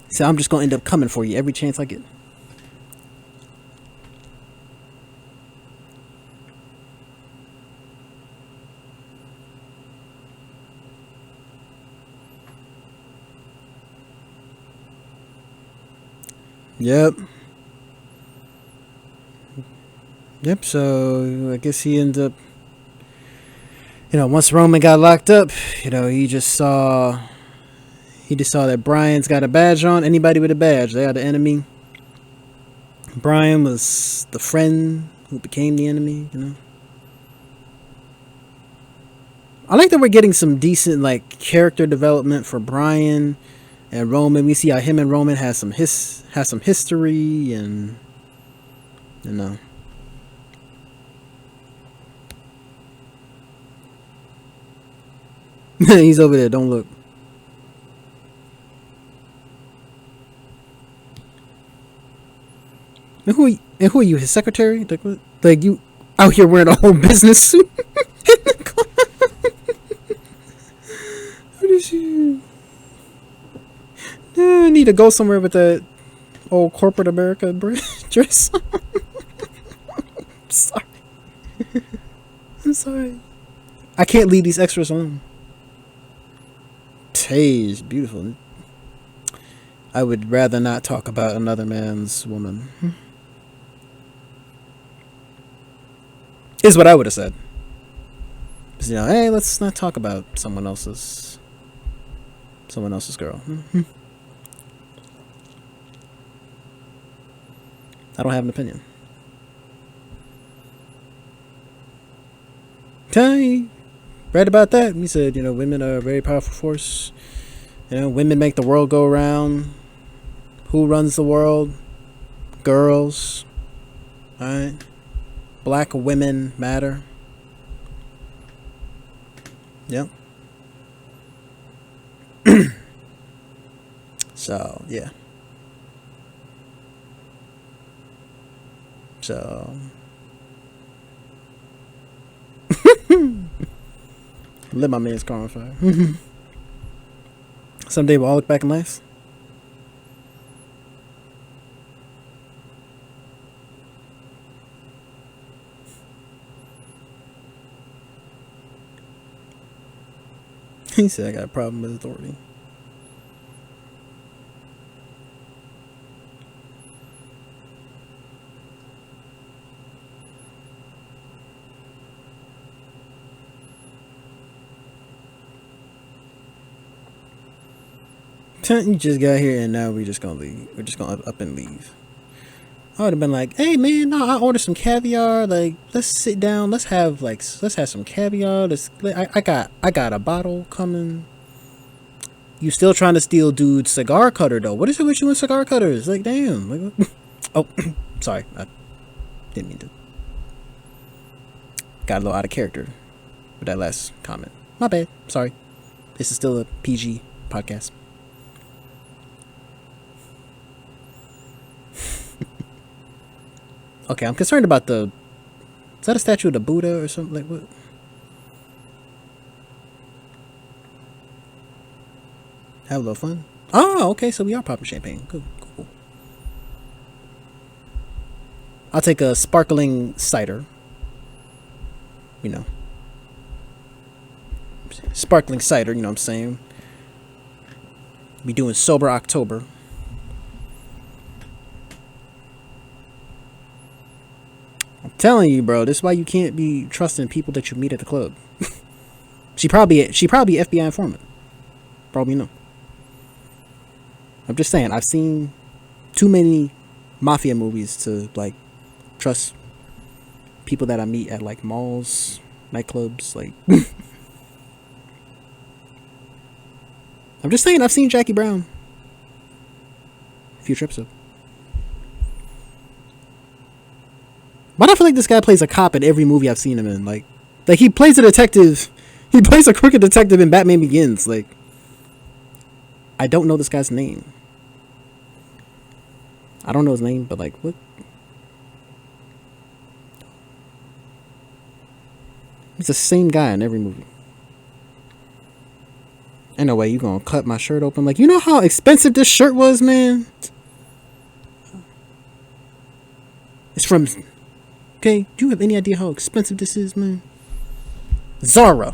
He said, "I'm just gonna end up coming for you every chance I get." Yep, so I guess he ended up, once Roman got locked up, he just saw that Brian's got a badge on. Anybody with a badge, they are the enemy. Brian was the friend who became the enemy, I like that we're getting some decent, character development for Brian and Roman. We see how him and Roman has some history, and he's over there. Don't look. And who are you? His secretary? Like you out here wearing a whole business suit? What is you? I need to go somewhere with that old corporate America dress. I'm sorry. I can't leave these extras alone. Tay's beautiful. I would rather not talk about another man's woman. Is what I would have said. Hey, let's not talk about someone else's girl. I don't have an opinion. Tay read about that. He said, women are a very powerful force. Women make the world go round. Who runs the world? Girls. Alright. Black women matter. Yep. So, yeah. So. Lit my man's car on fire. Someday we'll all look back and laugh. He said, "I got a problem with authority." You just got here and now we're just gonna leave. We're just gonna up and leave. I would have been like, "Hey man, no, I ordered some caviar. Let's sit down. Let's have some caviar. I got a bottle coming." You still trying to steal dude's cigar cutter though? What is it with you and cigar cutters? Damn. Oh, sorry, I didn't mean to. Got a little out of character with that last comment. My bad. Sorry. This is still a PG podcast. Okay, I'm concerned about the... Is that a statue of the Buddha or something? Like, what? Have a little fun. Oh, okay, so we are popping champagne. Cool. I'll take a sparkling cider. You know. Sparkling cider, you know what I'm saying? Be doing sober October. I'm telling you, bro, this is why you can't be trusting people that you meet at the club. She probably FBI informant. Probably no. I'm just saying, I've seen too many mafia movies to like trust people that I meet at like malls, nightclubs, like. I'm just saying, I've seen Jackie Brown a few trips up. Why do I feel like this guy plays a cop in every movie I've seen him in? Like he plays a detective. He plays a crooked detective in Batman Begins. Like, I don't know this guy's name. I don't know his name, but like, what? He's the same guy in every movie. Ain't no way you gonna cut my shirt open. Like, you know how expensive this shirt was, man? It's from... Okay, do you have any idea how expensive this is, man? Zara.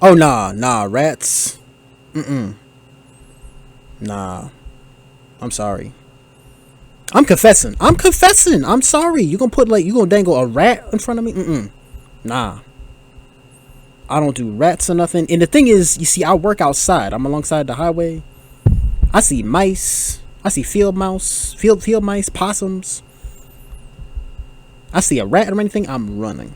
Oh, nah, rats. Nah. I'm sorry. I'm confessing. I'm sorry. You gonna dangle a rat in front of me? Nah. I don't do rats or nothing. And the thing is, you see, I work outside. I'm alongside the highway. I see mice. I see field mice, possums. I see a rat or anything, I'm running.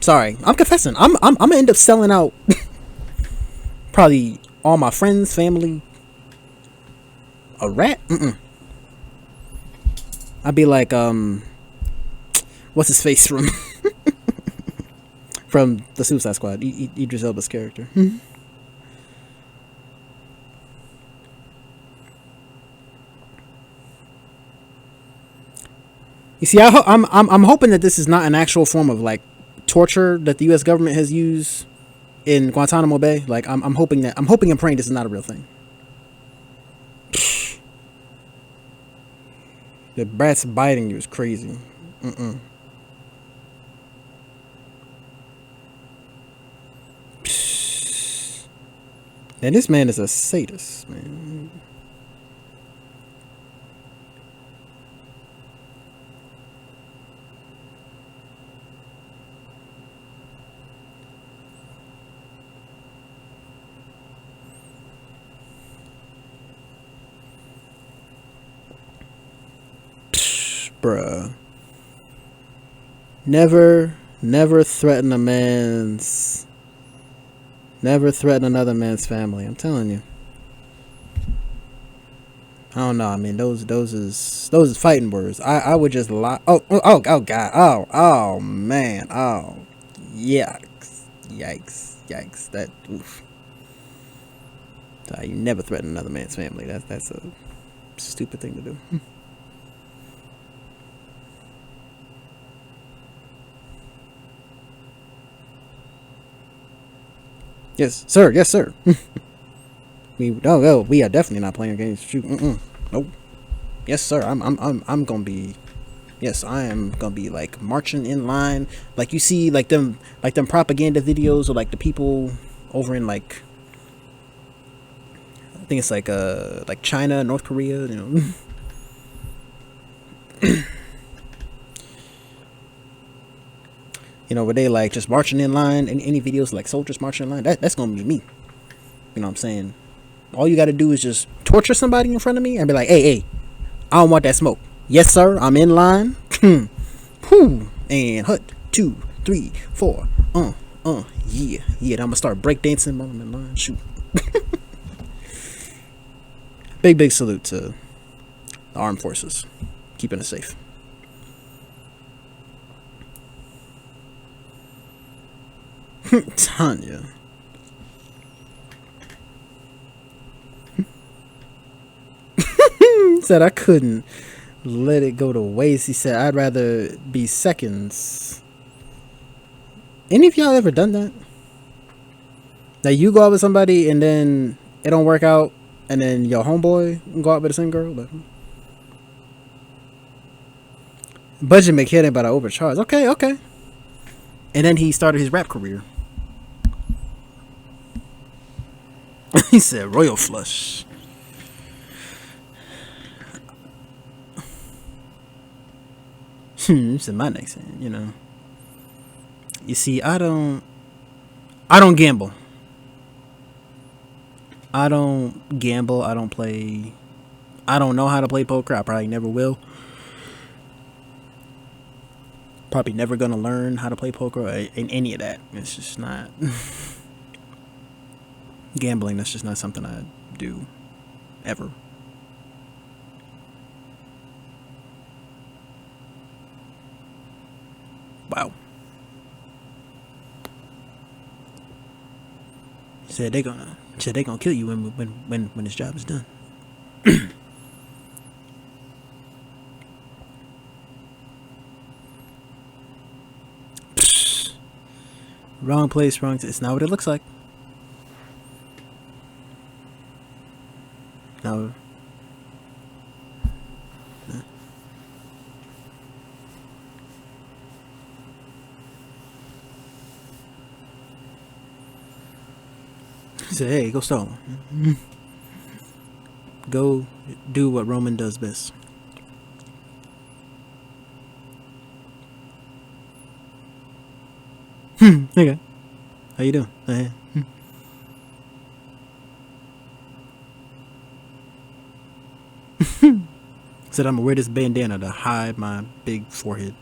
Sorry, I'm confessing. I'm gonna end up selling out probably all my friends, family. A rat? I'd be like, what's his face from from the Suicide Squad? Idris Elba's character. You see, I'm hoping that this is not an actual form of like torture that the U.S. government has used in Guantanamo Bay. Like, I'm hoping and praying this is not a real thing. The brats biting you is crazy. And this man is a sadist, man. Bruh. Never threaten another man's family. I'm telling you. I don't know. I mean, those is fighting words. I would just lie. Oh God. Oh man. Oh, yikes. That. Oof. You never threaten another man's family. That's a stupid thing to do. Yes, sir. We are definitely not playing games. Shoot, nope. Yes, sir. I'm gonna be. Yes, I am gonna be like marching in line, like you see, like them propaganda videos or like the people over in like, I think it's like China, North Korea, you know. You know, where they like just marching in line, and any videos like soldiers marching in line, that's gonna be me. You know what I'm saying? All you gotta do is just torture somebody in front of me and be like, hey, I don't want that smoke. Yes, sir, I'm in line. And hut 2, 3, 4. Yeah. I'm gonna start breakdancing while I'm in line. Shoot. Big salute to the armed forces, keeping us safe. Tanya. He said I couldn't let it go to waste. He said I'd rather be seconds. Any of y'all ever done that? Like you go out with somebody and then it don't work out, and then your homeboy go out with the same girl? But Budget McKinney about to overcharge. Okay. And then he started his rap career. He said Royal Flush. This is my next thing, you know. You see, I don't gamble. I don't gamble. I don't play. I don't know how to play poker. I probably never will. Probably never gonna learn how to play poker or in any of that. It's just not gambling. That's just not something I do ever. Wow. Said they gonna kill you when this job is done. Wrong place, wrong. It's not what it looks like. No. He said, "Hey, go stall him. Go do what Roman does best." Okay. How you doing? Said I'm gonna wear this bandana to hide my big forehead.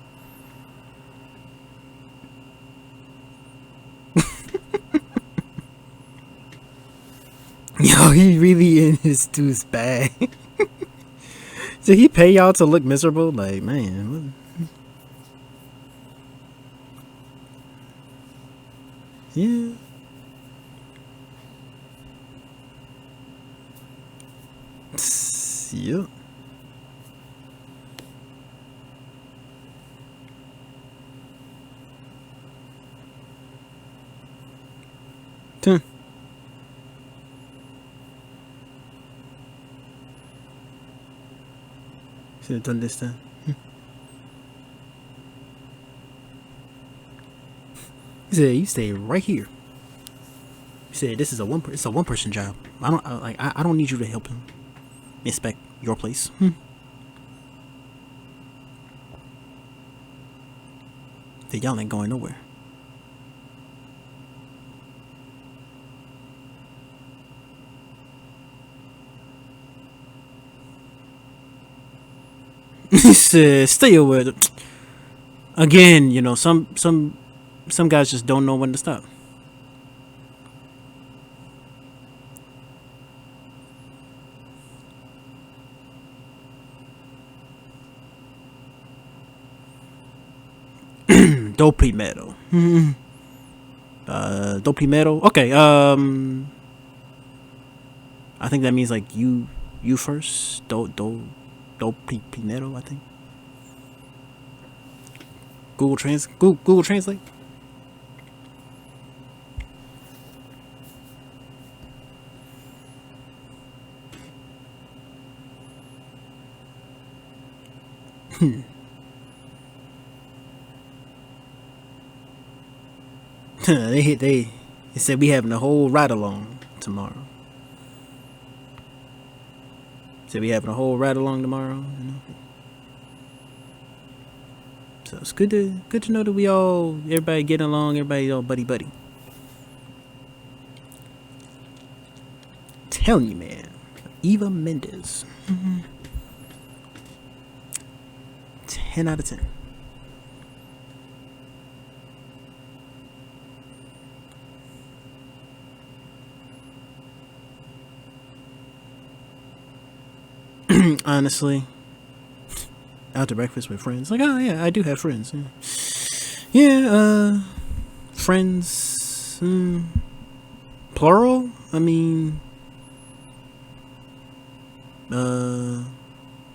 Yo, he really in his dude's bag. Did he pay y'all to look miserable? Like, man. What? Yeah. Yep. Should have done this time. He said, "You stay right here." He said, "This is it's a one person job. I don't need you to help him inspect your place." That y'all ain't going nowhere. He said, "Stay away." Again, you know, some guys just don't know when to stop. Do primero. Do primero. Okay. I think that means like you first. Do primero, I think. Google Translate. They said we having a whole ride along tomorrow. Said we having a whole ride along tomorrow, you know. So it's good to know that everybody getting along, everybody all buddy. Telling you, man. Eva Mendes. 10 out of 10. Honestly, out to breakfast with friends. Like, oh yeah, I do have friends. Yeah, friends Plural? I mean, I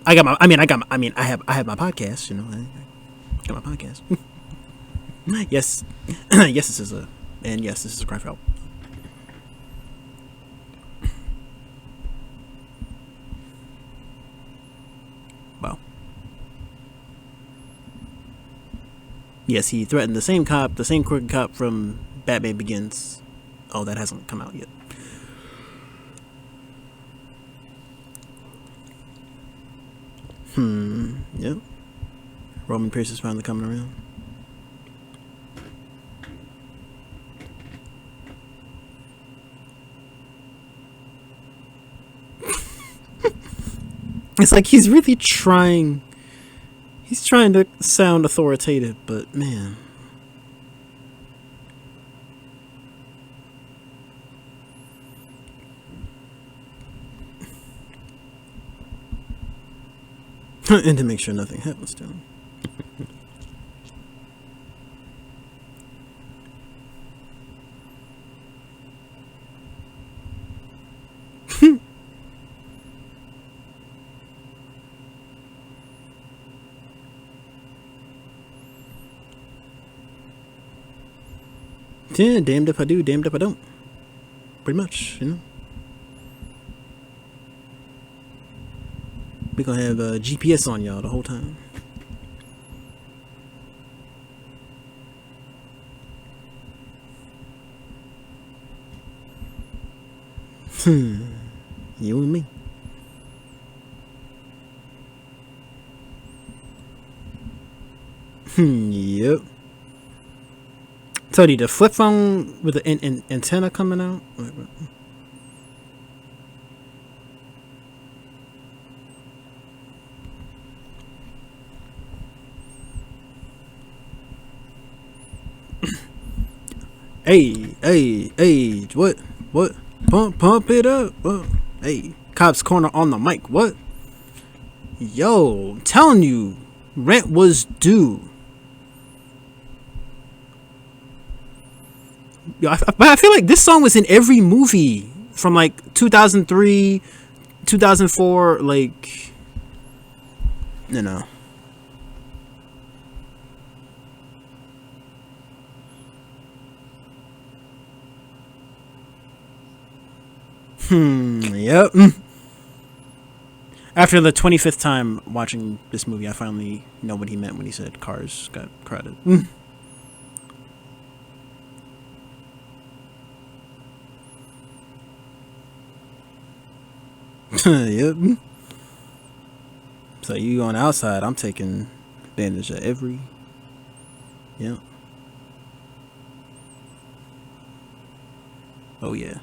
have my podcast, you know. I got my podcast. Yes. Yes, this is a cry for help. Wow. Yes, he threatened the same crooked cop from Batman Begins. Oh, that hasn't come out yet. Yep. Roman Pierce is finally coming around. It's like he's really trying. He's trying to sound authoritative, but man. And to make sure nothing happens to him. Yeah, damned if I do, damned if I don't. Pretty much, you know. We gonna have GPS on y'all the whole time. You and me. Yep. Tony, the flip phone with the antenna coming out. Hey, what? Pump it up. Hey, Cobbs Corner on the mic. What? Yo, I'm telling you, rent was due. Yo, I feel like this song was in every movie from like 2003, 2004, like, you know. Yep. After the 25th time watching this movie, I finally know what he meant when he said cars got crowded. Yep. So you going outside, I'm taking advantage of every. Yep. Oh yeah.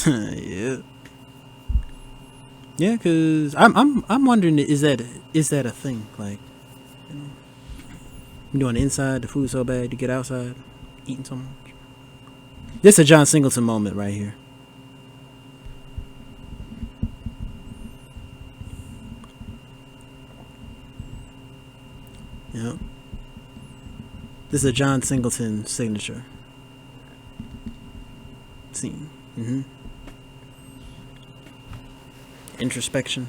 Yeah. Yeah, cause I'm wondering, is that a thing? Like, you know, you doing inside the food so bad you get outside eating so much. This is a John Singleton moment right here. Yep. This is a John Singleton signature scene. Introspection.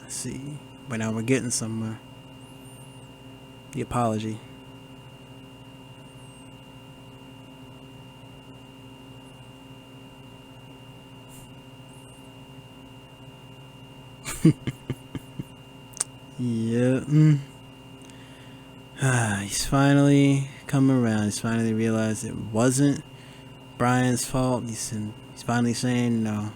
Let's see. But now we're getting somewhere. The apology. Yeah. He's finally come around. He's finally realized it wasn't Brian's fault. He's finally saying, no,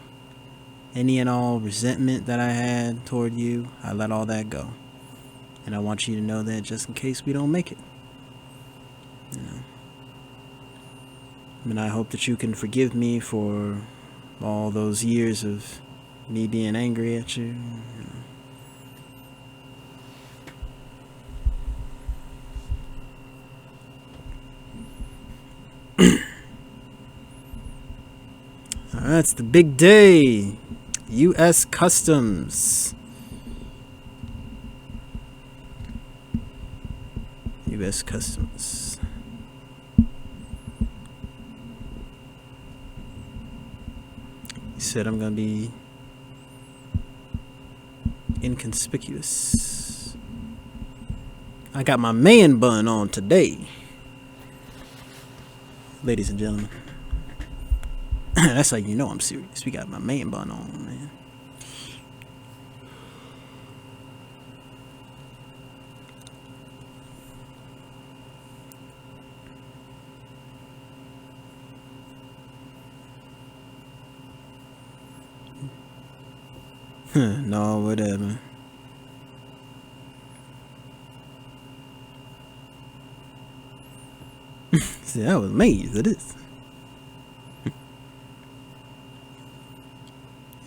any and all resentment that I had toward you, I let all that go. And I want you to know that just in case we don't make it. You know. And I hope that you can forgive me for all those years of me being angry at you. You know. That's the big day. U.S. Customs. U.S. Customs. He said I'm gonna be inconspicuous. I got my man bun on today, ladies and gentlemen. That's how you know I'm serious. We got my man bun on, man. No, whatever. See, I was amazed at this.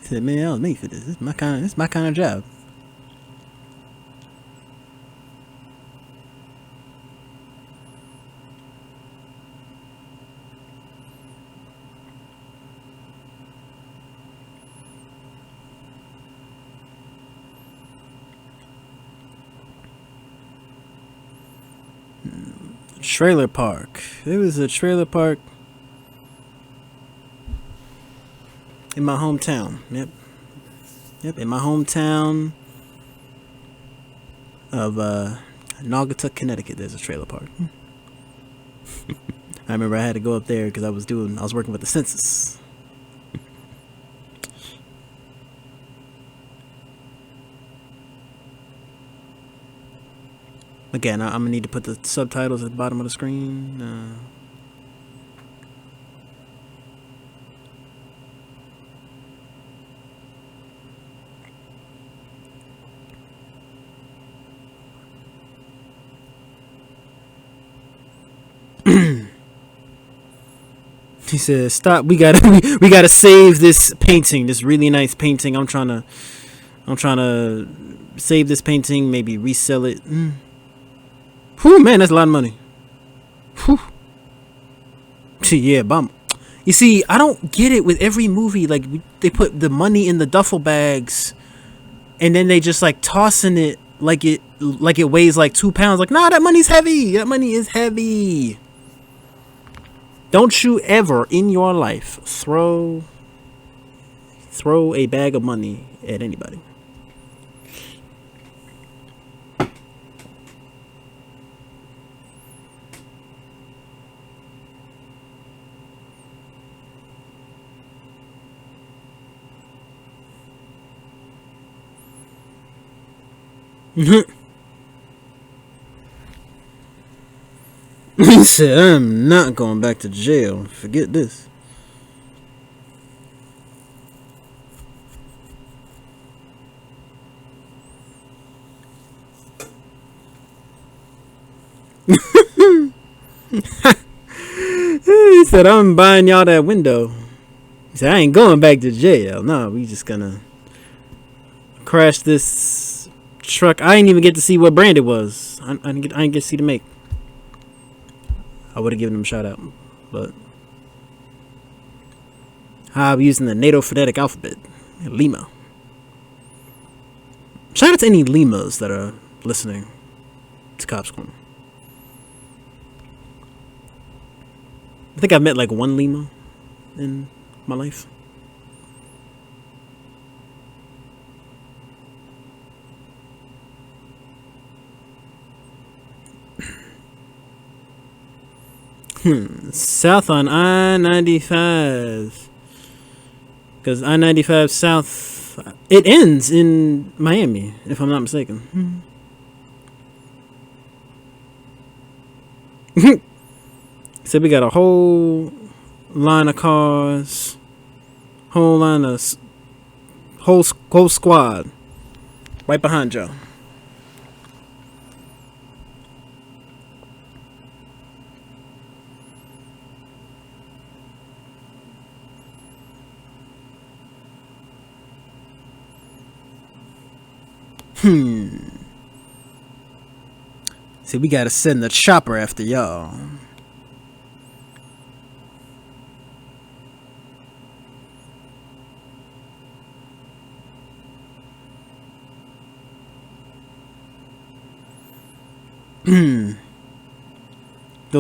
He said, "Man, I was made for this. This is my kind of job." Trailer park. There was a trailer park in my hometown. Yep, in my hometown of Naugatuck, Connecticut. There's a trailer park. I remember I had to go up there because I was working with the census. Again, I'm gonna need to put the subtitles at the bottom of the screen. He says, "Stop! We gotta save this painting. This really nice painting. I'm trying to save this painting. Maybe resell it." Whew, man, that's a lot of money. Whew. Yeah, bum. You see, I don't get it with every movie. Like, they put the money in the duffel bags, and then they just like tossing it like it weighs like 2 pounds. Like, nah, that money's heavy. That money is heavy. Don't you ever in your life throw a bag of money at anybody. He said, "I'm not going back to jail. Forget this." He said, "I'm buying y'all that window." He said, "I ain't going back to jail. No, we just gonna crash this truck." I didn't even get to see what brand it was. I didn't get to see the make. I would have given him a shout out, but I'm using the NATO phonetic alphabet, Lima. Shout out to any Limas that are listening to Cobbs Corner. I think I've met like one Lima in my life. South on I-95. Because I-95 South, it ends in Miami, if I'm not mistaken. So we got a whole line of cars, whole squad right behind y'all. See, we gotta send the chopper after y'all. Those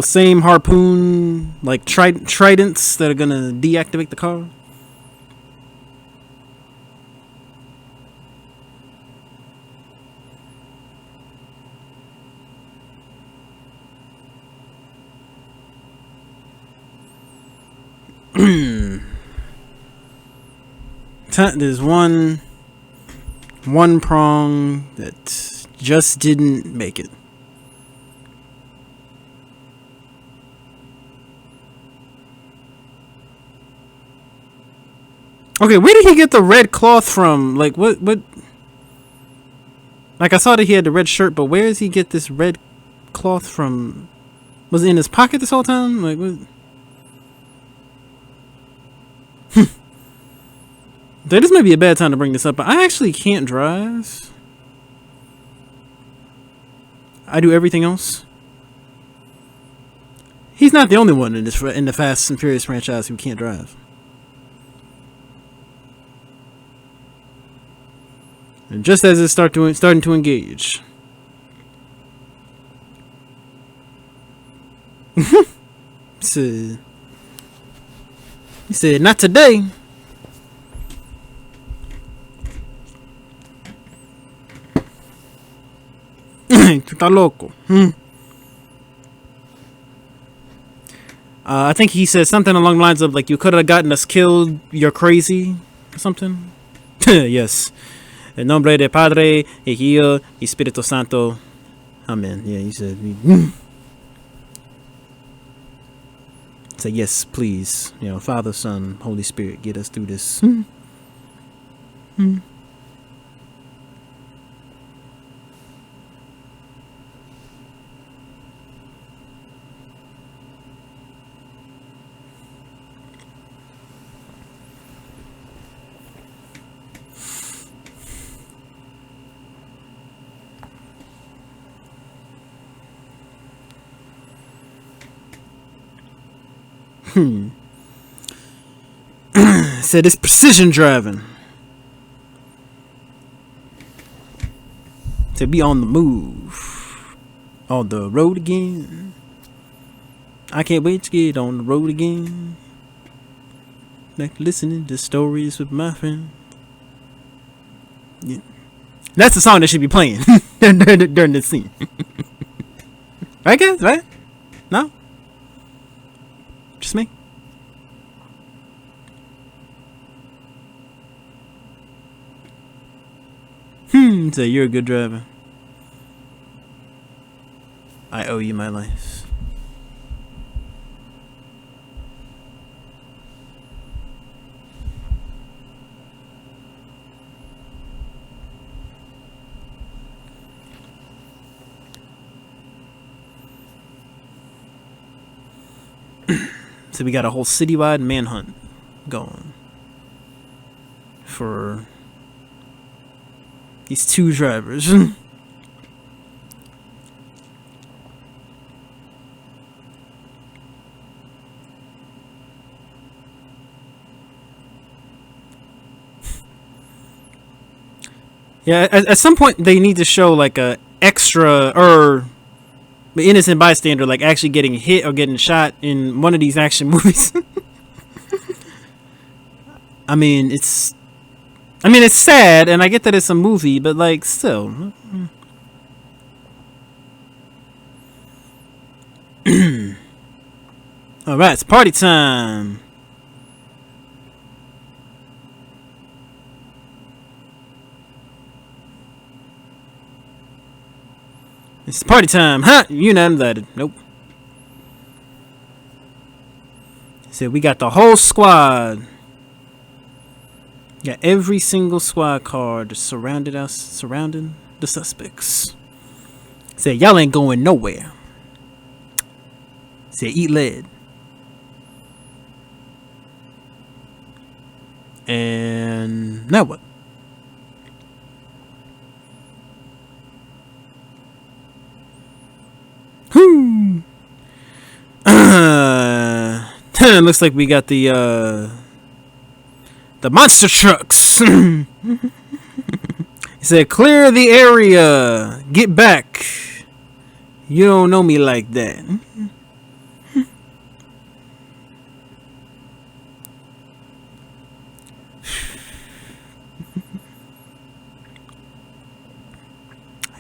same harpoon, like tridents that are gonna deactivate the car. There's one prong that just didn't make it. Okay, where did he get the red cloth from? Like, what? Like, I saw that he had the red shirt, but where does he get this red cloth from? Was it in his pocket this whole time? Like, what? This might be a bad time to bring this up, but I actually can't drive. I do everything else. He's not the only one in the Fast and Furious franchise who can't drive. And just as it's starting to engage. He said, not today. Está loco. I think he said something along the lines of, like, you could have gotten us killed, you're crazy, or something. Yes. En nombre de Padre, Hijo, y Espíritu Santo. Amen. Yeah, he said. Say, yes, please. You know, Father, Son, Holy Spirit, get us through this. Said it's precision driving. To be on the move. On the road again. I can't wait to get on the road again. Like listening to stories with my friend. Yeah. That's the song that should be playing during this scene. Right, guys? Right? No? Just me? So you're a good driver. I owe you my life. So we got a whole citywide manhunt going for these two drivers. Yeah, at some point they need to show like a extra or innocent bystander like actually getting hit or getting shot in one of these action movies. I mean, it's sad, and I get that it's a movie, but like still. All right, it's party time. It's party time, huh? You not invited. Nope. So we got the whole squad. Got every single squad car just surrounding the suspects. Say y'all ain't going nowhere. Say eat lead. And now what? Looks like we got the monster trucks. He said, clear the area. Get back. You don't know me like that.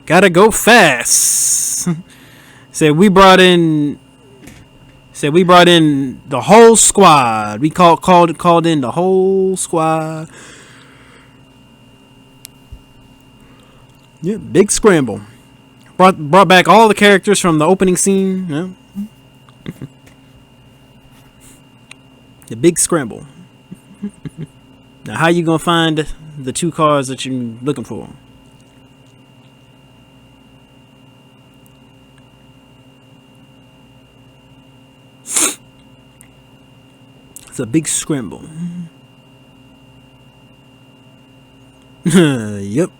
Gotta go fast. Said we brought in the whole squad. We called in the whole squad. Yeah, big scramble. Brought back all the characters from the opening scene. Yeah. The big scramble. Now, how you gonna find the 2 cars that you're looking for? It's a big scramble. Yep.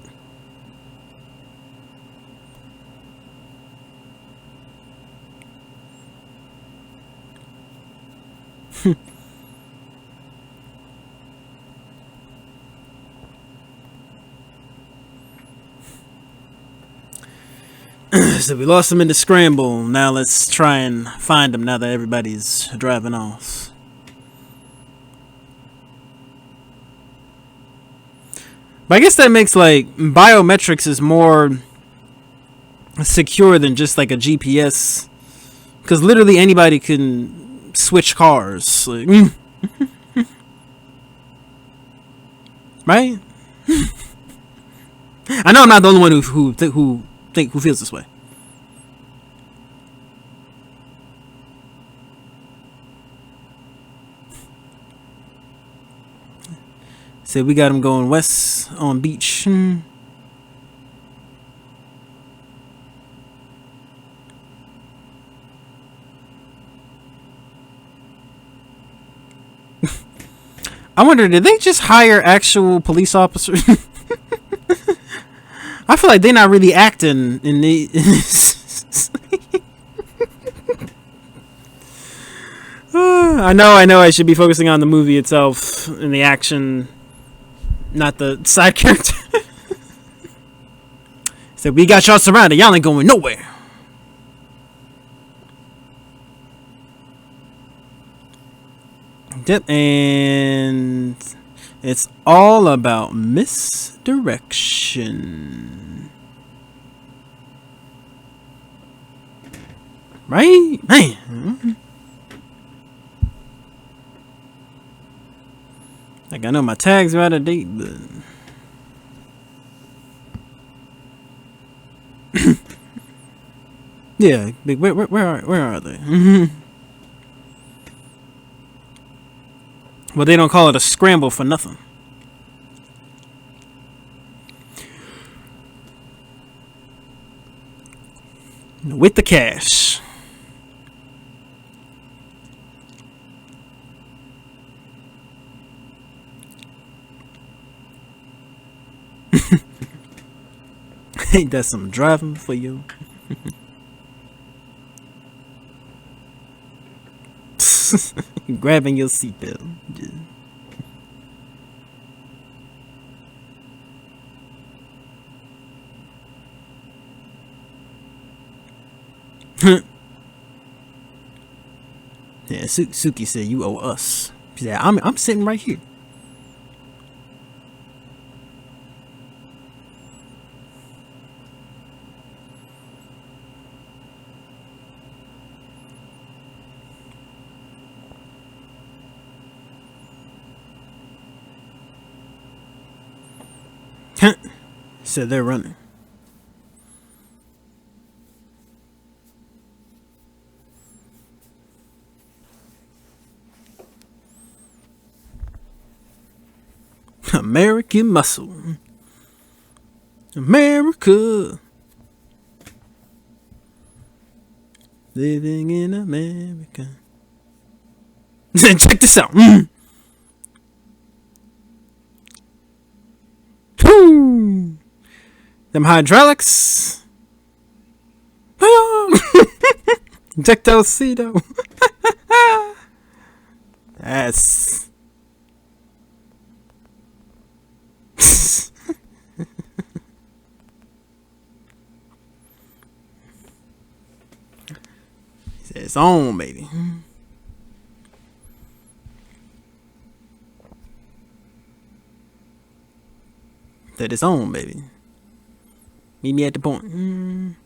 So we lost him in the scramble. Now let's try and find him now that everybody's driving off. But I guess that makes like biometrics is more secure than just like a GPS, because literally anybody can switch cars, like, right? I know I'm not the only one who feels this way. So we got him going west on beach. I wonder, did they just hire actual police officers? I feel like they're not really acting in the. I know. I should be focusing on the movie itself and the action, not the side character. So we got y'all surrounded. Y'all ain't going nowhere. Yep, and it's all about misdirection. Right? Man. Like, I know my tags are out of date, but yeah, where are they? Well, they don't call it a scramble for nothing. With the cash. Ain't that some driving for you? Grabbing your seatbelt. Yeah, Suki said you owe us. She said, I'm sitting right here. Said they're running. American muscle. America. Living in America. Check this out. Woo! Them hydraulics. Ejectocito. Yes. It's on, baby. That it's on, baby. Meet me at the point.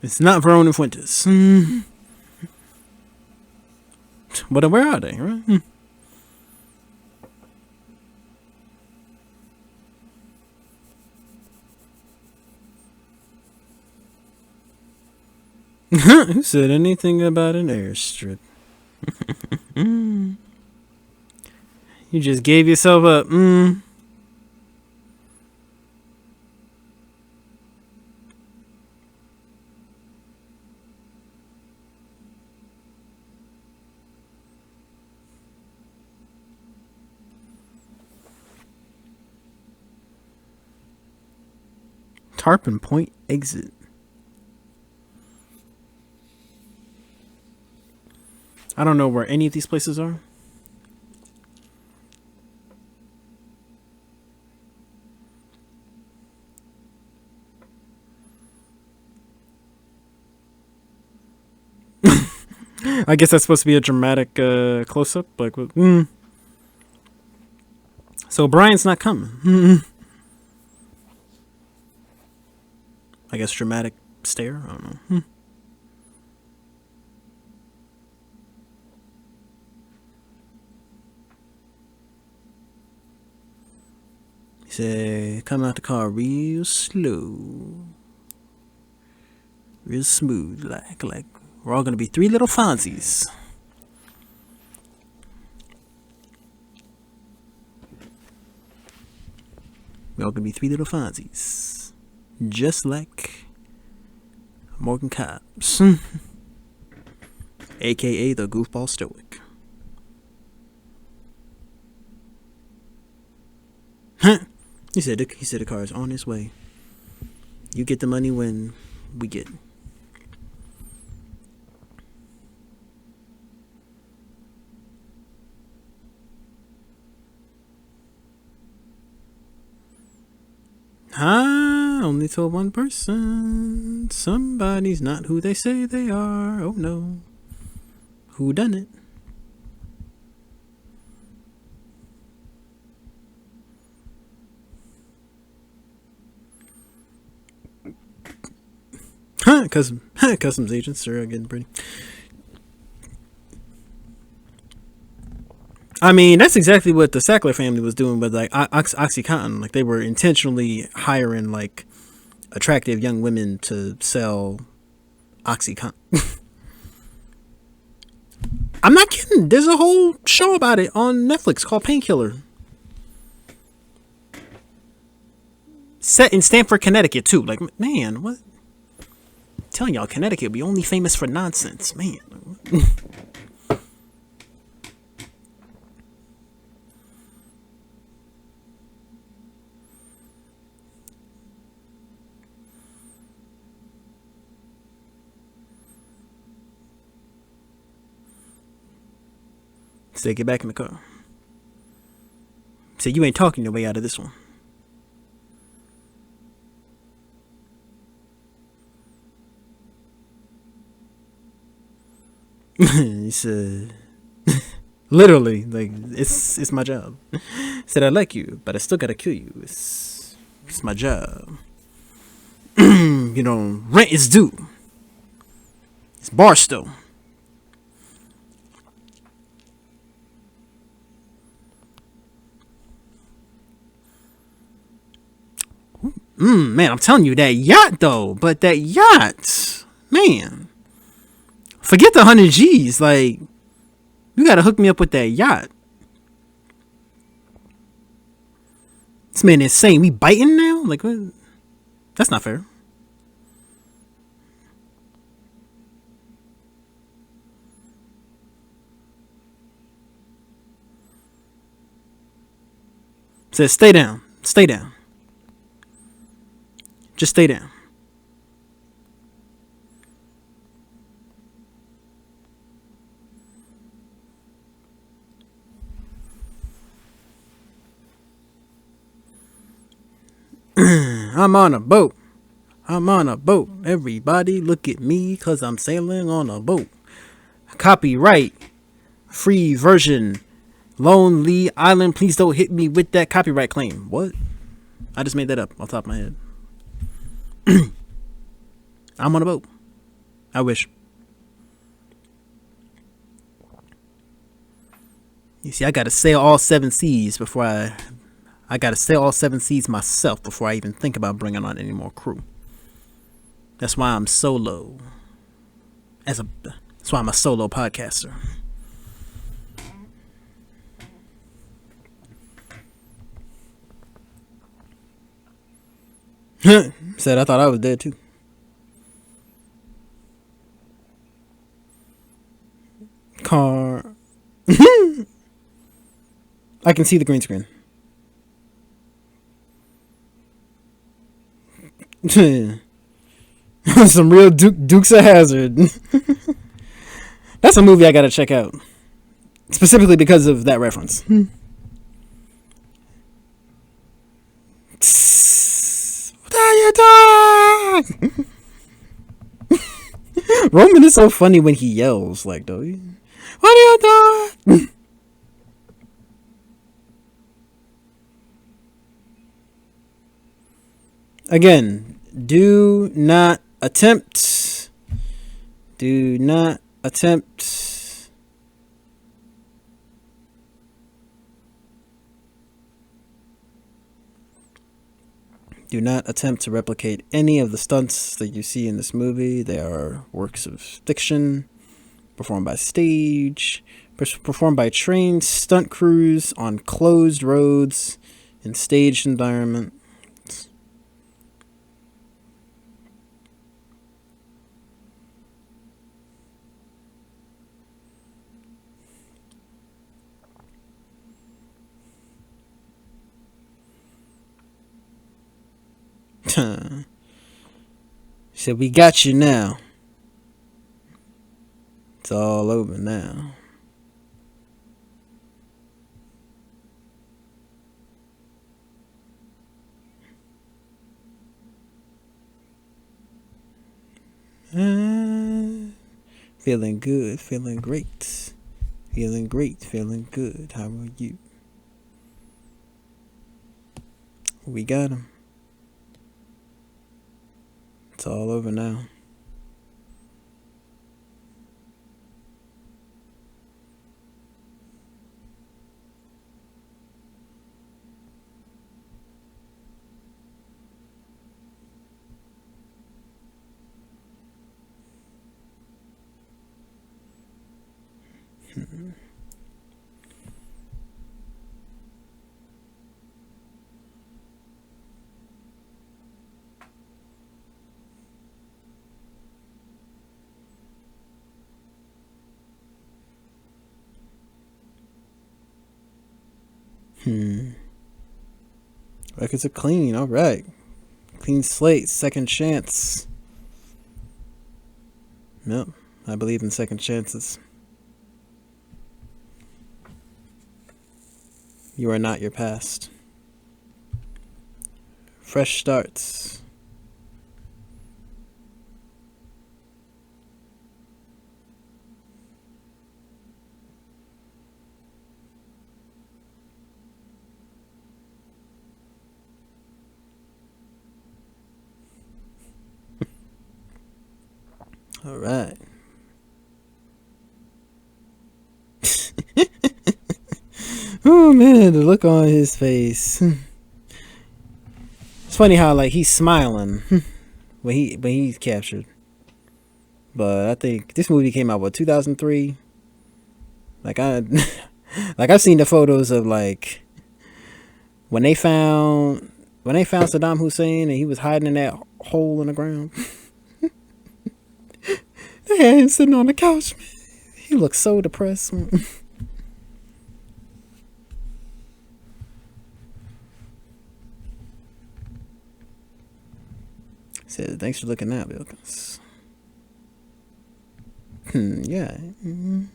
It's not Verone and Fuentes. But where are they, right? Who said anything about an airstrip? You just gave yourself up. Tarpon Point exit. I don't know where any of these places are. I guess that's supposed to be a dramatic close-up. Like, So Brian's not coming. I guess dramatic stare. I don't know. He said, come out the car real slow. Real smooth. Like we're all going to be three little Fonzies. We're all going to be three little Fonzies. Just like Morgan Cobbs. AKA the goofball stoic. He said the car is on its way. You get the money when we get it. I only told one person. Somebody's not who they say they are. Oh no. Who done it? Customs agents are getting pretty. I mean, that's exactly what the Sackler family was doing with like OxyContin. Like they were intentionally hiring like attractive young women to sell OxyContin. I'm not kidding. There's a whole show about it on Netflix called Painkiller. Set in Stamford, Connecticut too. Like, man, what? I'm telling y'all, Connecticut, we only famous for nonsense, man. Say, get back in the car. Say, you ain't talking your way out of this one. He said, literally, like, it's my job. He said, I like you, but I still gotta kill you. It's my job. You know, rent is due. It's Barstow. Man, I'm telling you, that yacht though. But that yacht, man. Forget the 100 G's. Like, you gotta hook me up with that yacht. This man is insane. We biting now? Like, what? That's not fair. Says, stay down. Stay down. Just stay down. I'm on a boat. I'm on a boat. Everybody look at me because I'm sailing on a boat. Copyright. Free version. Lonely Island. Please don't hit me with that copyright claim. What? I just made that up off the top of my head. I'm on a boat. I wish. You see, I gotta sail all 7 seas before I gotta sail all 7 seas myself before I even think about bringing on any more crew. That's why I'm solo. That's why I'm a solo podcaster. Said I thought I was dead too. Car. I can see the green screen. Some real Dukes of Hazzard. That's a movie I gotta check out. Specifically because of that reference. What are you doing? Roman is so funny when he yells, like, though. What are you doing? Again, do not attempt. Do not attempt. Do not attempt to replicate any of the stunts that you see in this movie. They are works of fiction, performed by stage, performed by trained stunt crews on closed roads in staged environment. He said, we got you now. It's all over now. Feeling good, feeling great. Feeling great, feeling good. How are you? We got him. It's all over now. Records are clean. All right. Clean slate. Second chance. Yep. I believe in second chances. You are not your past. Fresh starts. All right. Oh man, the look on his face. It's funny how like he's smiling when he's captured. But I think this movie came out 2003. Like I've seen the photos of like when they found Saddam Hussein and he was hiding in that hole in the ground. They had him sitting on the couch. Man. He looked so depressed. Said, thanks for looking out, Wilkins. Yeah. We'll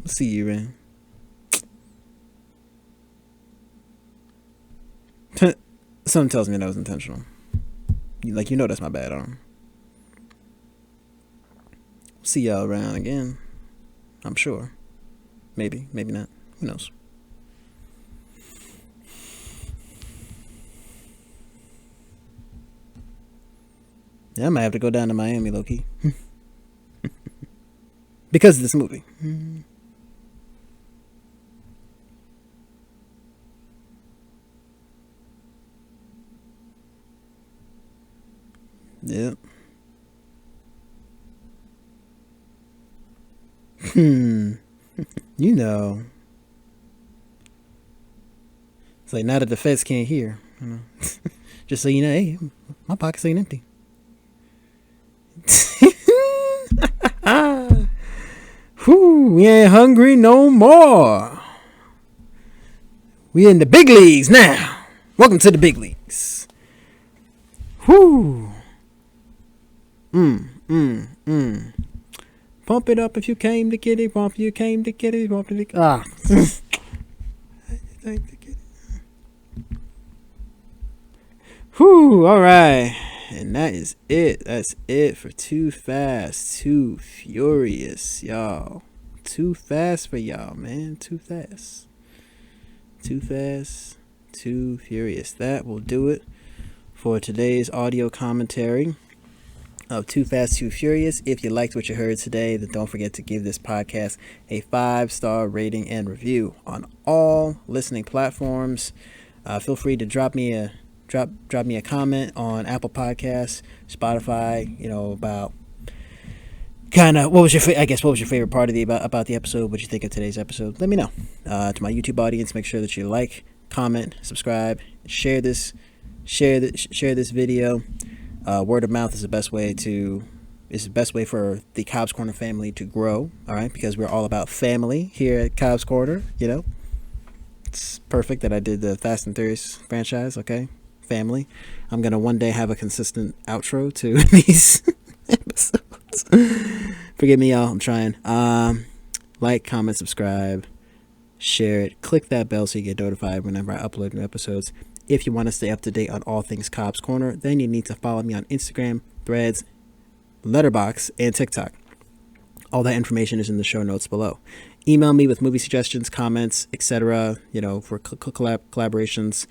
see you, man. Something tells me that was intentional. Like, that's my bad arm. See y'all around again. I'm sure. Maybe not. Who knows? Yeah, I might have to go down to Miami, low-key. Because of this movie. Yep. It's like, now that the feds can't hear, just so you know, hey, my pockets ain't empty. Whew, we ain't hungry no more. We in the big leagues now. Welcome to the big leagues. Whew. Pump it up if you came to get it. Pump you came to get it. Pump it. Ah. Whew. All right. And that is it. That's it for Too Fast, Too Furious, y'all. Too fast for y'all, man. Too fast. Too Fast, Too Furious. That will do it for today's audio commentary of Too Fast, Too Furious. If you liked what you heard today, then don't forget to give this podcast a 5-star rating and review on all listening platforms. Feel free to drop me a comment on Apple Podcasts, Spotify. About kind of what was your favorite part of about the episode? What you think of today's episode? Let me know. To my YouTube audience, make sure that you like, comment, subscribe, share this video. Word of mouth is the best way for the Cobbs Corner family to grow. All right, because we're all about family here at Cobbs Corner. It's perfect that I did the Fast and Furious franchise. Okay, family. I'm gonna one day have a consistent outro to these episodes. Forgive me, y'all. I'm trying. Like, comment, subscribe, share it. Click that bell so you get notified whenever I upload new episodes. If you want to stay up to date on all things Cobbs Corner, then you need to follow me on Instagram, Threads, Letterboxd, and TikTok. All that information is in the show notes below. Email me with movie suggestions, comments, etc. For collaborations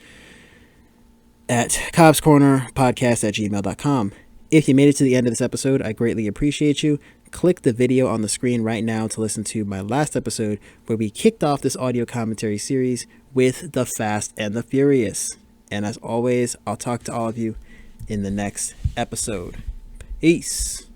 at cobbscornerpodcast@gmail.com. If you made it to the end of this episode, I greatly appreciate you. Click the video on the screen right now to listen to my last episode where we kicked off this audio commentary series with the Fast and the Furious. And as always, I'll talk to all of you in the next episode. Peace.